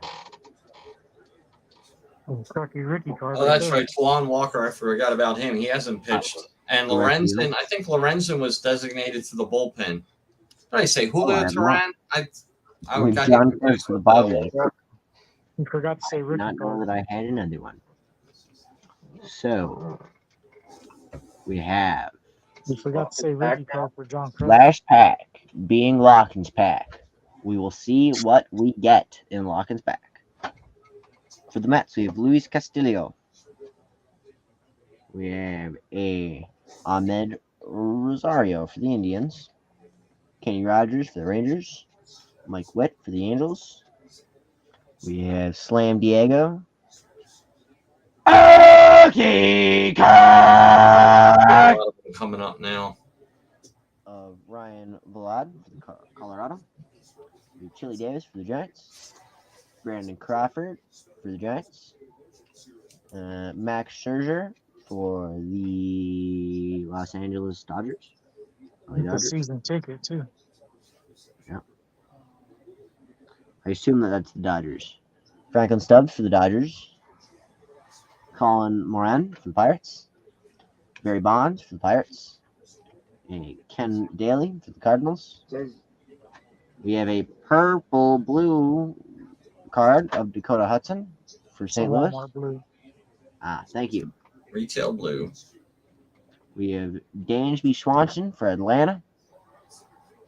S3: Oh, Cracky Ricky card.
S5: Oh, that's
S3: there.
S5: right. Tawan Walker, I forgot about him. He hasn't pitched. And Lorenzen, I think Lorenzen was designated to the bullpen. What did I say? Julio Teran? I
S4: With
S5: got
S4: John
S5: him
S4: Kurtz
S5: confused
S4: for the
S5: with
S4: Padres.
S3: You forgot to say
S4: I did
S3: Ricky
S4: not know
S3: card.
S4: that I had another one. So we have
S3: You forgot to say Ricky card for John Crow.
S4: last pack being Locken's pack. We will see what we get in Locken's pack. For the Mets, we have Luis Castillo. We have a Ahmed Rosario for the Indians. Kenny Rogers for the Rangers. Mike Witt for the Angels. We have Slam Diego. Okay,
S5: a lot of them coming up now.
S4: Of Ryan Vlad for the Colorado. We have Chili Davis for the Giants. Brandon Crawford for the Giants. Max Scherzer for the Los Angeles Dodgers. LA
S3: The
S4: Dodgers.
S3: season ticket too.
S4: I assume that's the Dodgers. Franklin Stubbs for the Dodgers. Colin Moran for the Pirates. Barry Bonds for the Pirates. And Ken Daly for the Cardinals. We have a purple blue card of Dakota Hudson for St. Louis.
S3: Walmart blue.
S4: Thank you.
S5: Retail blue.
S4: We have Dansby Swanson for Atlanta.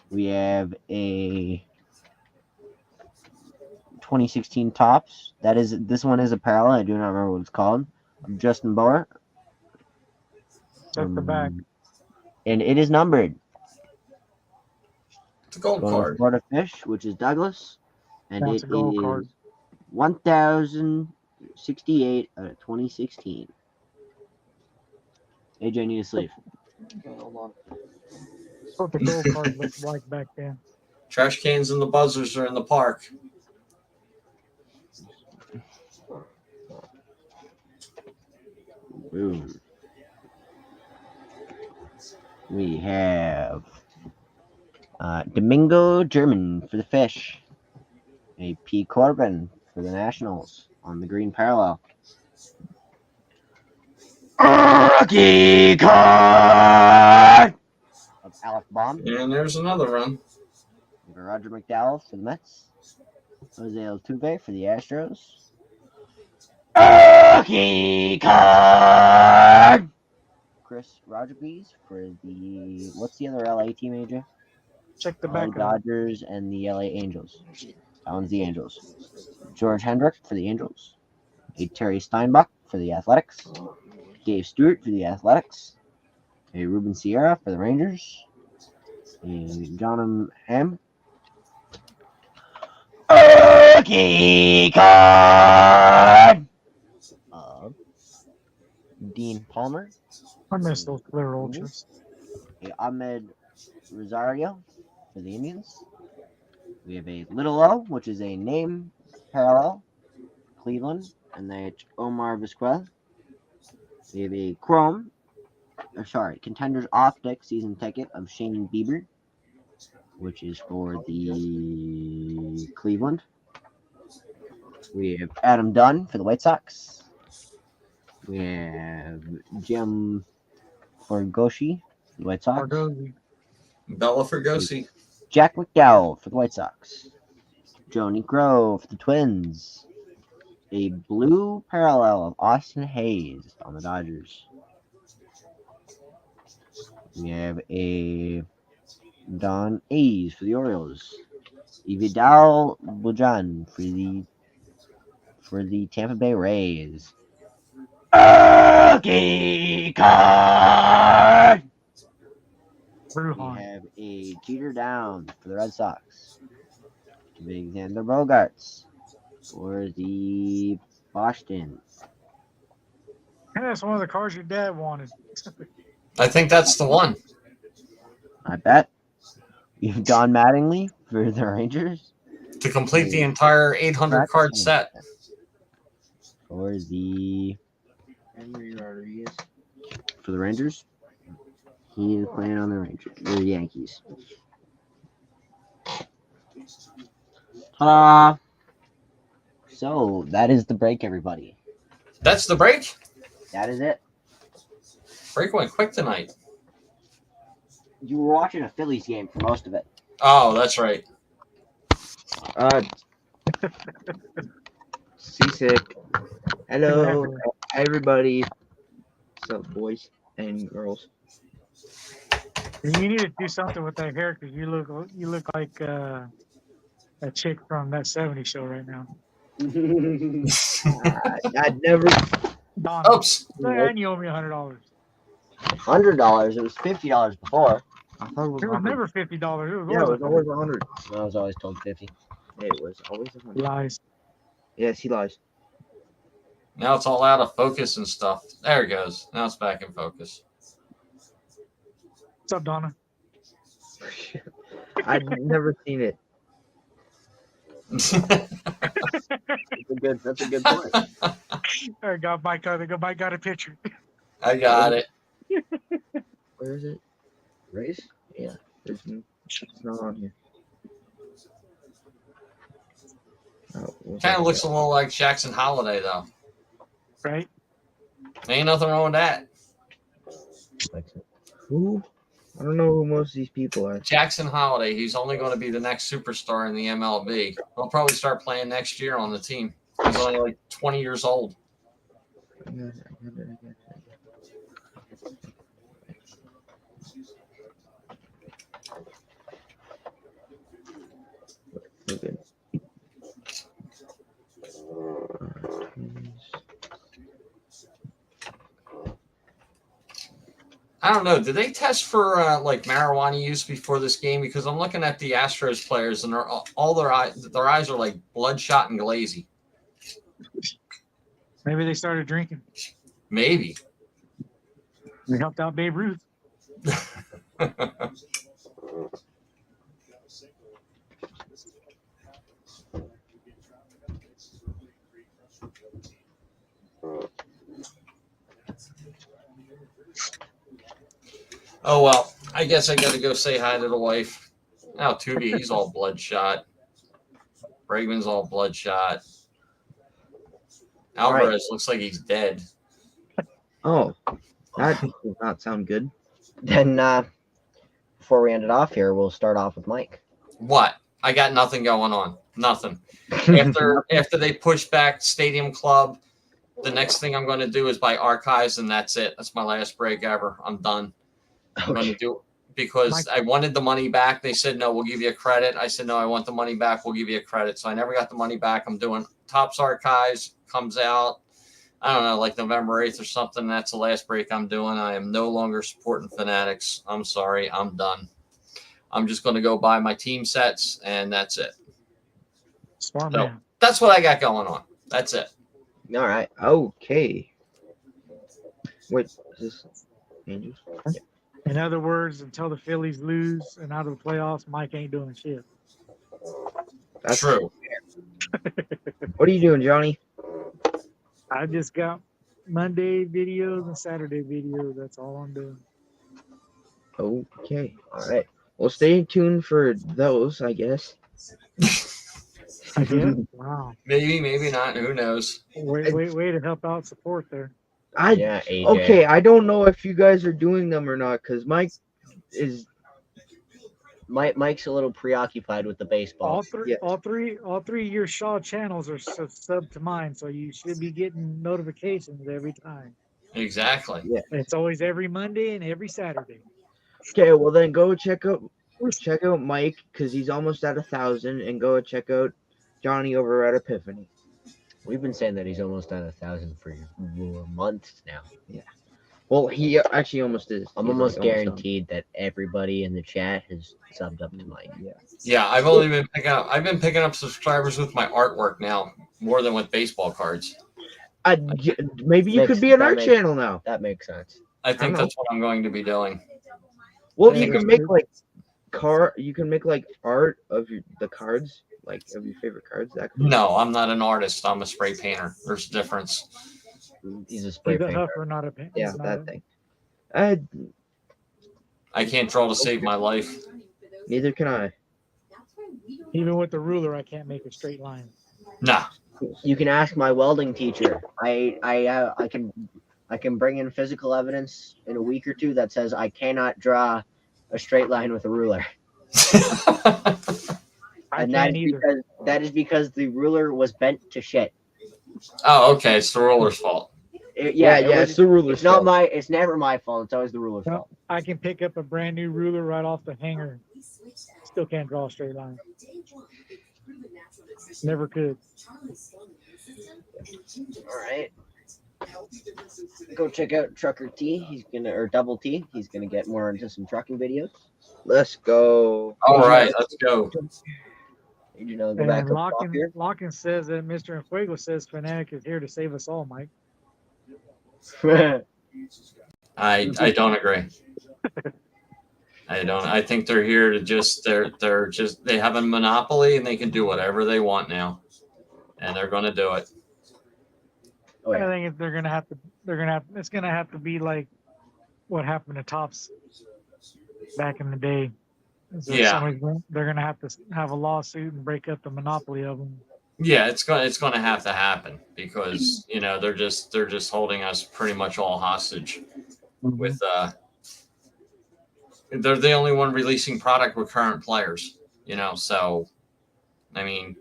S4: We have a 2016 Topps. This one is a parallel. I do not remember what it's called. Of Justin Bower.
S3: Check the back.
S4: And it is numbered.
S5: It's a gold
S4: Going to
S5: card.
S4: Florida Fish, which is Douglas. And
S3: That's
S4: it
S3: a gold
S4: is
S3: card.
S4: 1,068 out of 2016. AJ, I need a sleeve.
S3: That's what the gold card looked like back then.
S5: Trash cans and the buzzers are in the park.
S4: Boom. We have Domingo German for the Fish. A P. Corbin for the Nationals on the green parallel. Rookie card of Alec Baum.
S5: And there's another run.
S4: We have Roger McDowell for the Mets. Jose Altuve for the Astros. Rookie card. Chris Rodriguez for the what's the other LA team, AJ?
S3: Check the
S4: LA
S3: back of it.
S4: Dodgers and the LA Angels. That one's the Angels. George Hendrick for the Angels. A Terry Steinbach for the Athletics. Dave Stewart for the Athletics. A Ruben Sierra for the Rangers. And John Hamm. Rookie card of Dean Palmer.
S3: I miss those clear ultras.
S4: A Ahmed Rosario for the Indians. We have a Little O, which is a name parallel, Cleveland, and that's Omar Vizquel. We have a Chrome, Contenders Optic season ticket of Shane Bieber, which is for the Cleveland. We have Adam Dunn for the White Sox. We have Jim Forgoshi for the White Sox.
S3: Argosy.
S5: Bella Fergosi.
S4: Jack McDowell for the White Sox. Joe Negro for the Twins. a blue parallel of Austin Hayes on the Dodgers. We have a Don Hayes for the Orioles. Evidal Bujan for the Tampa Bay Rays. Okay, card. We
S3: Bruhan.
S4: have a Jeter down for the Red Sox. Alexander Bogarts for the Boston.
S3: That's one of the cars your dad wanted.
S5: I think that's the one.
S4: I bet. You have Don Mattingly for the Rangers.
S5: To complete the entire 800 card set.
S4: For the
S1: Henry Rodriguez.
S4: for the Rangers. He is playing on the Yankees. Ta-da! So that is the break, everybody.
S5: That's the break?
S4: That is it.
S5: Break went quick tonight.
S4: You were watching a Phillies game for most of it.
S5: Oh, that's right.
S1: Seasick. Hello,
S3: Exactly.
S1: everybody. What's up, boys and girls?
S3: You need to do something with that hair because you look like a chick from that '70s show right now.
S1: I'd never.
S3: Donna.
S5: Oops.
S3: And you owe me $100.
S4: $100. It was $50 before.
S1: I thought it was
S3: It was
S1: 100.
S3: never $50. It was
S1: Yeah, it
S3: always
S1: was always 100.
S4: I was always told 50.
S1: It was always 100.
S3: lies.
S1: Yes, he lies.
S5: Now it's all out of focus and stuff. There it goes. Now it's back in focus.
S3: What's up, Donna?
S1: I'd never seen it.
S4: That's a good point.
S3: I got Mike got a picture.
S5: I got it.
S1: Where is it?
S4: Race?
S1: Yeah, it's not on here. Oh,
S5: Kind of looks a little like Jackson Holiday, though.
S3: Right?
S5: Ain't nothing wrong with that.
S1: Who? I don't know who most of these people are.
S5: Jackson Holiday, he's only going to be the next superstar in the MLB. He'll probably start playing next year on the team. He's only like 20 years old.
S1: I got it. Okay.
S5: I don't know. Did they test for like marijuana use before this game? Because I'm looking at the Astros players, and they're all their eyes are like bloodshot and glazy.
S3: Maybe they started drinking.
S5: Maybe.
S3: They helped out Babe Ruth.
S5: Oh well, I guess I got to go say hi to the wife. Now Tubi, he's all bloodshot. Bregman's all bloodshot. Alvarez looks like he's dead.
S1: Oh, that does not sound good.
S4: Then, before we end it off here, we'll start off with Mike.
S5: What? I got nothing going on. Nothing. After they push back Stadium Club, the next thing I'm going to do is buy Archives, and that's it. That's my last break ever. I'm done. I'm going to do because I wanted the money back. They said, no, we'll give you a credit. I said, no, I want the money back. We'll give you a credit. So I never got the money back. I'm doing Topps Archives, comes out, I don't know, like November 8th or something. That's the last break I'm doing. I am no longer supporting Fanatics. I'm sorry. I'm done. I'm just going to go buy my team sets, and that's it.
S3: Smart
S5: So
S3: man.
S5: that's what I got going on. That's it.
S4: All right.
S1: Okay. Wait, is this Angels?
S3: In other words, until the Phillies lose and out of the playoffs, Mike ain't doing shit.
S1: That's
S5: True.
S1: What are you doing, Johnny?
S3: I just got Monday videos and Saturday videos. That's all I'm doing.
S1: Okay. All right. Well, stay tuned for those, I guess.
S3: I guess. Wow.
S5: Maybe, maybe not. Who knows?
S3: Way to help out support there.
S4: Yeah, AJ.
S1: Okay, I don't know if you guys are doing them or not because Mike is
S4: Mike's a little preoccupied with the baseball.
S1: Yeah.
S3: All three of your Shaw channels are sub to mine, so you should be getting notifications every time.
S5: Exactly.
S3: It's always every Monday and every Saturday.
S1: Okay, well then go check out Mike because he's almost at 1,000, and go check out Johnny over at Epiphany.
S4: We've been saying that he's almost at 1,000 for months now.
S1: Well, he actually almost is.
S4: I'm
S1: He's
S4: almost
S1: like done.
S4: guaranteed that everybody in the chat has subbed up to Mike.
S1: Yeah.
S5: Yeah, I've only been picking up. I've been picking up subscribers with my artwork now more than with baseball cards.
S1: Maybe you could be an art channel now.
S4: That makes sense.
S5: I think
S1: know.
S5: that's what I'm going to be doing.
S1: Well,
S3: Yeah,
S1: you can make like you can make like art of the cards, like of your favorite cards. That could be
S5: No, I'm not an artist. I'm a spray painter. There's a difference.
S4: He's a spray
S3: He's a
S4: painter.
S3: huffer, not a paint.
S1: yeah,
S3: not
S1: that
S3: a-
S1: thing.
S5: I can't draw to save my life.
S1: Neither can I.
S3: Even with the ruler, I can't make a straight line.
S5: Nah.
S4: You can ask my welding teacher. I can bring in physical evidence in a week or two that says I cannot draw a straight line with a ruler.
S3: I
S4: And
S3: can't either.
S4: that is because the ruler was bent to shit.
S5: Oh, okay. It's the roller's fault.
S1: Yeah, it's the ruler's
S4: It's not
S1: fault.
S4: it's never my fault. It's always the ruler's
S3: No.
S4: fault.
S3: I can pick up a brand new ruler right off the hanger. Still can't draw a straight line. Never could.
S4: All right. Go check out Trucker T. Or Double T. He's gonna get more into some trucking videos.
S1: Let's go.
S5: All right, let's go.
S4: Go back
S3: And
S4: up top here.
S3: Lockin says that Mr. Enfuego says Fanatic is here to save us all, Mike.
S5: I don't agree. I don't. I think they're here to they have a monopoly and they can do whatever they want now, and they're going to do it.
S4: Oh, yeah.
S3: I think they're gonna have to. It's gonna have to be like what happened to Tops back in the day. So
S5: Yeah.
S3: they're gonna have to have a lawsuit and break up the monopoly of them.
S5: Yeah, it's going to have to happen because they're just holding us pretty much all hostage with they're the only one releasing product with current players, so I mean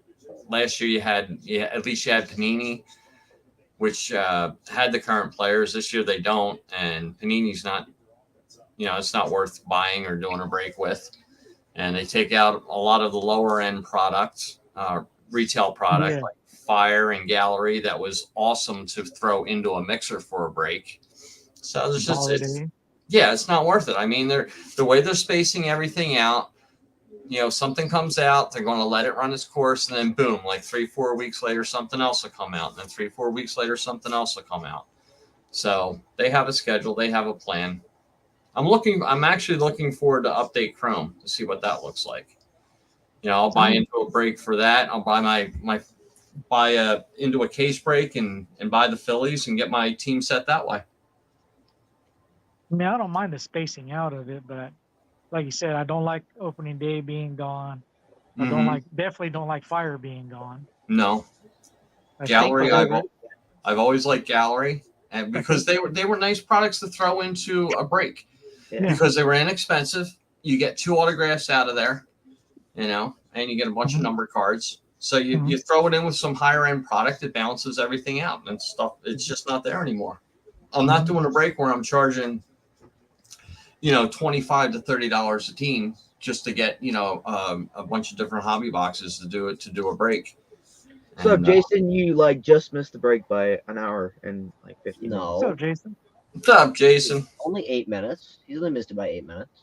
S5: last year you had Panini, which had the current players. This year they don't, and Panini's not it's not worth buying or doing a break with, and they take out a lot of the lower end products, retail product like Fire and Gallery that was awesome to throw into a mixer for a break. So there's just it's not worth it. I mean, the way they're spacing everything out, something comes out, they're going to let it run its course, and then boom, like 3-4 weeks later, something else will come out, and then 3-4 weeks later, something else will come out. So they have a schedule, they have a plan. I'm actually looking forward to update Chrome to see what that looks like. I'll buy into a break for that. I'll buy into a case break and buy the Phillies and get my team set that way.
S3: I mean, I don't mind the spacing out of it, but like you said, I don't like opening day being gone. I definitely don't like Fire being gone.
S5: No. Gallery, I've always liked Gallery, and because they were nice products to throw into a break, because they were inexpensive. You get 2 autographs out of there, and you get a bunch of number cards. So you throw it in with some higher end product, it balances everything out and stuff. It's just not there anymore. I'm not doing a break where I'm charging, $25 to $30 a team just to get, a bunch of different hobby boxes to do a break.
S1: So if Jason, you just missed the break by an hour and 50 minutes.
S4: No.
S3: What's up, Jason?
S5: What's up, Jason?
S4: Only 8 minutes. He's only missed it by 8 minutes.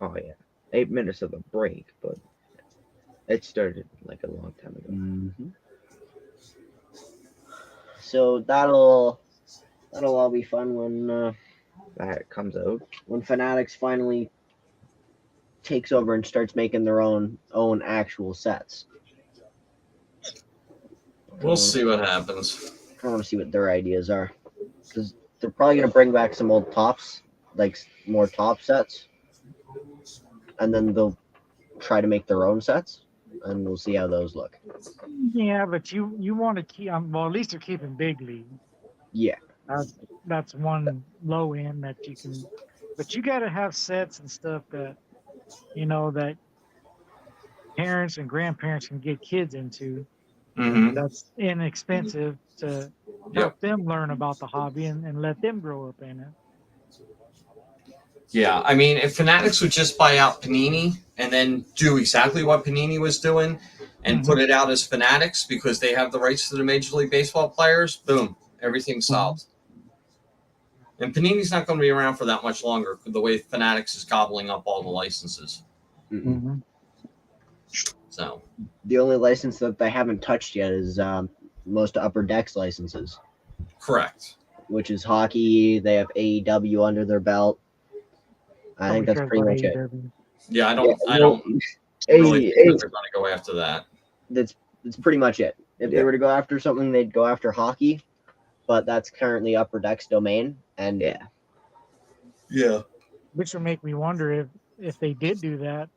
S1: Oh yeah, 8 minutes of the break, but it started a long time ago.
S4: Mm-hmm. So that'll all be fun when
S1: That comes out.
S4: when Fanatics finally takes over and starts making their own actual sets.
S5: We'll see what happens.
S4: I want to see what their ideas are, because they're probably going to bring back some old tops, more top sets, and then they'll try to make their own sets, and we'll see how those look.
S3: Yeah, but you want to keep at least they're keeping Big League.
S4: Yeah.
S3: That's one low end that you can, but you got to have sets and stuff that that parents and grandparents can get kids into.
S5: Mm-hmm.
S3: That's inexpensive to help them learn about the hobby and let them grow up in it.
S5: Yeah, I mean, if Fanatics would just buy out Panini and then do exactly what Panini was doing and put it out as Fanatics because they have the rights to the Major League Baseball players, boom, everything's solved. And Panini's not going to be around for that much longer the way Fanatics is gobbling up all the licenses.
S3: Mm-hmm.
S5: So
S4: The only license that they haven't touched yet is most Upper Decks licenses,
S5: correct.
S4: which is hockey. They have AEW under their belt. I think that's pretty much it.
S5: Yeah, I
S4: Yeah,
S5: don't
S4: well,
S5: really think that they're going to go after that.
S4: That's pretty much it. If they were to go after something, they'd go after hockey, but that's currently Upper Deck's domain. And
S5: Yeah.
S3: Which would make me wonder if they did do that,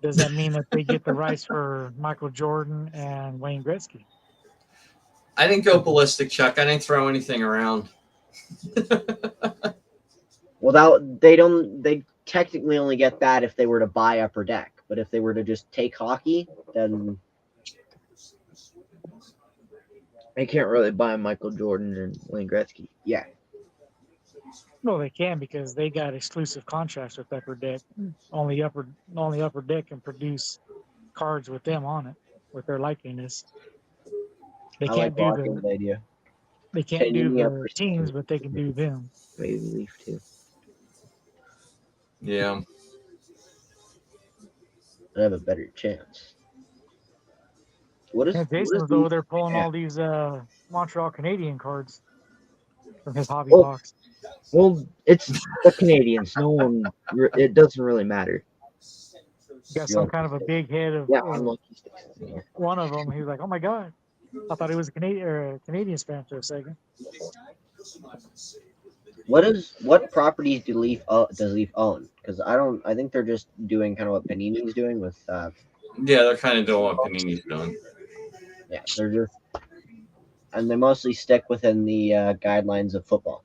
S3: does that mean that they get the rights for Michael Jordan and Wayne Gretzky?
S5: I didn't go ballistic, Chuck. I didn't throw anything around.
S4: Well, they technically only get that if they were to buy Upper Deck. But if they were to just take hockey, then
S6: They can't really buy Michael Jordan and Wayne Gretzky.
S4: yeah.
S3: No, they can because they got exclusive contracts with Upper Deck. Only Upper Deck can produce cards with them on it, with their likeness. They
S4: I
S3: can't
S4: like
S3: do
S4: the idea.
S3: they can't do
S4: Panini
S3: the
S4: Upper
S3: teams, but they can do them.
S6: Maybe Leaf too.
S5: Yeah.
S4: I have a better chance. What is
S3: Yeah,
S4: what
S3: Jason
S4: is
S3: was
S4: the-
S3: over there pulling all these Montreal Canadian cards from his hobby
S6: Oh.
S3: box.
S6: Well, it's the Canadians. No one. It doesn't really matter.
S3: Got some kind of a big head of
S6: Yeah, unlucky sticks. Yeah.
S3: one of them. He was like, "Oh my god, I thought he was a Canadians fan for a second."
S4: What properties does Leaf own? Because I think they're just doing kind of what Panini's doing with
S5: Yeah, they're kind of doing what Panini's doing.
S4: yeah, they're just, and they mostly stick within the guidelines of football.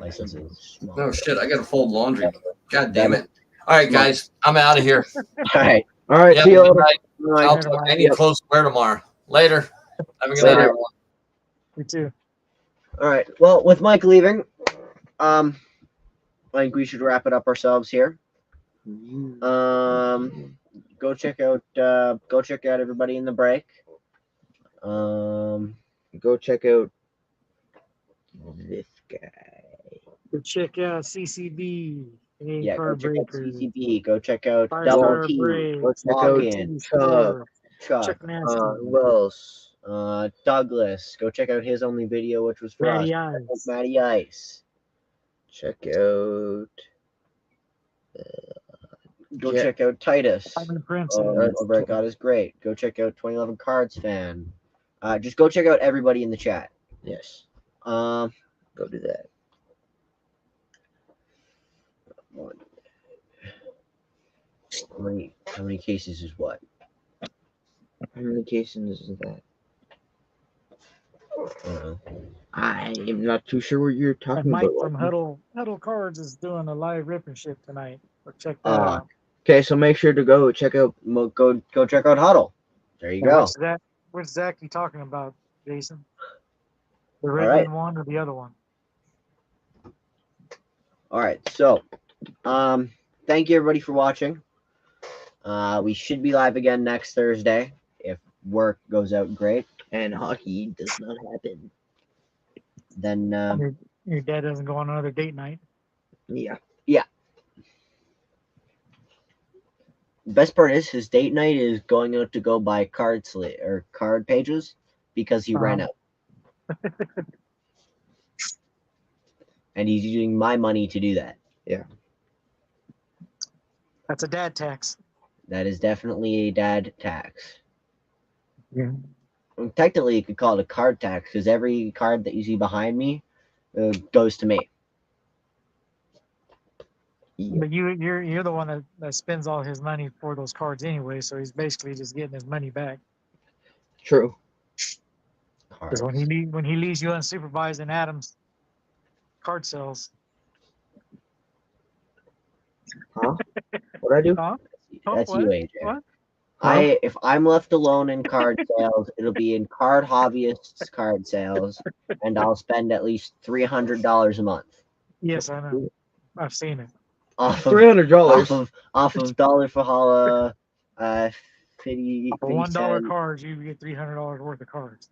S4: Licenses.
S5: Oh, shit. I got to fold laundry. God damn it. All right, guys. I'm out of here.
S4: All right.
S5: Yeah,
S4: See you
S5: good
S4: later.
S5: night. I'll talk any close wear tomorrow. Later. Have a good night,
S4: Later.
S5: everyone.
S3: Me too.
S4: All right. Well, with Mike leaving, I think we should wrap it up ourselves here. Go check out everybody in the break.
S6: Go check out this guy.
S3: Go check out CCB.
S4: Yeah, go
S3: Card
S4: check out
S3: Breakers,
S4: CCB. Go check out
S3: Five
S4: Double
S3: Star
S4: T.
S3: Brave,
S6: Go check out
S4: Hawkins,
S3: Chuck,
S4: Chuck,
S3: Chuck Nasty,
S6: Who else?
S4: Douglas. Go check out his only video, which was for
S3: Matty
S4: us.
S3: Ice.
S4: Matty Ice.
S6: Check out.
S4: Go
S6: Yeah.
S4: check out Titus.
S3: Simon Prince.
S4: Over at God is Great. Go check out 2011 Cards Fan. Just go check out everybody in the chat.
S6: Yes.
S4: Um,
S6: Go do that.
S4: how many cases is what?
S6: How many cases is that?
S4: Uh,
S6: I am not too sure what you're
S3: And
S6: talking
S3: Mike
S6: about.
S3: from Huddle Cards is doing a live ripping ship tonight. So check that
S4: Ah.
S3: out.
S6: Okay, so make sure to go check out.
S4: go check out Huddle. There you go.
S3: What's exactly talking about, Jason? The
S4: All
S3: Red
S4: right.
S3: Wing one or the other one?
S4: All right. So, thank you everybody for watching. We should be live again next Thursday if work goes out great.
S6: And hockey does not happen.
S4: Then
S3: Your dad doesn't go on another date night.
S6: Yeah.
S4: best part is his date night is going out to go buy card pages because he ran out. And he's using my money to do that.
S3: That's a dad tax.
S4: That is definitely a dad tax.
S3: Yeah.
S4: And technically, you could call it a card tax because every card that you see behind me goes to me.
S3: But you're the one that spends all his money for those cards anyway, so he's basically just getting his money back.
S6: True.
S3: Because when he leaves you unsupervised in Adam's card sales,
S4: Huh? What I do?
S3: huh? Oh,
S4: That's
S3: what?
S4: you, AJ.
S3: What?
S4: If I'm left alone in card sales, it'll be in card hobbyists card sales, and I'll spend at least $300 a month
S3: Yes, I know. I've seen it.
S4: off of
S6: $300.
S4: off of Dollar for Holla, 50
S3: For $1
S4: cent.
S3: cards, you get $300 worth of cards.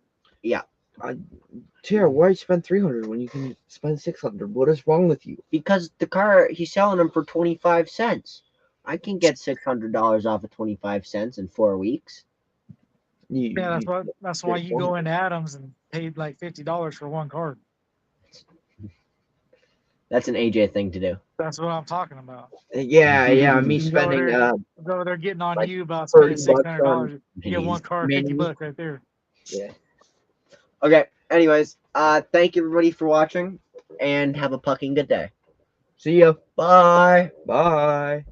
S6: Tara, why spend $300 when you can spend $600? What is wrong with you?
S4: Because the car he's selling them for 25 cents. I can get $600 off of 25 cents in 4 weeks.
S3: Yeah, that's why you go into Adams and paid like $50 for one card.
S4: That's an AJ thing to do.
S3: That's what I'm talking about.
S6: Yeah. Me
S3: You go
S6: spending
S3: there- Go over there getting on
S6: like
S3: you about
S6: 30
S3: spending
S6: bucks
S3: $600.
S6: on
S3: You get one card,
S6: minis.
S3: $50 right there.
S4: Okay. Anyways, thank you everybody for watching, and have a fucking good day.
S6: See ya.
S4: Bye.
S6: Bye.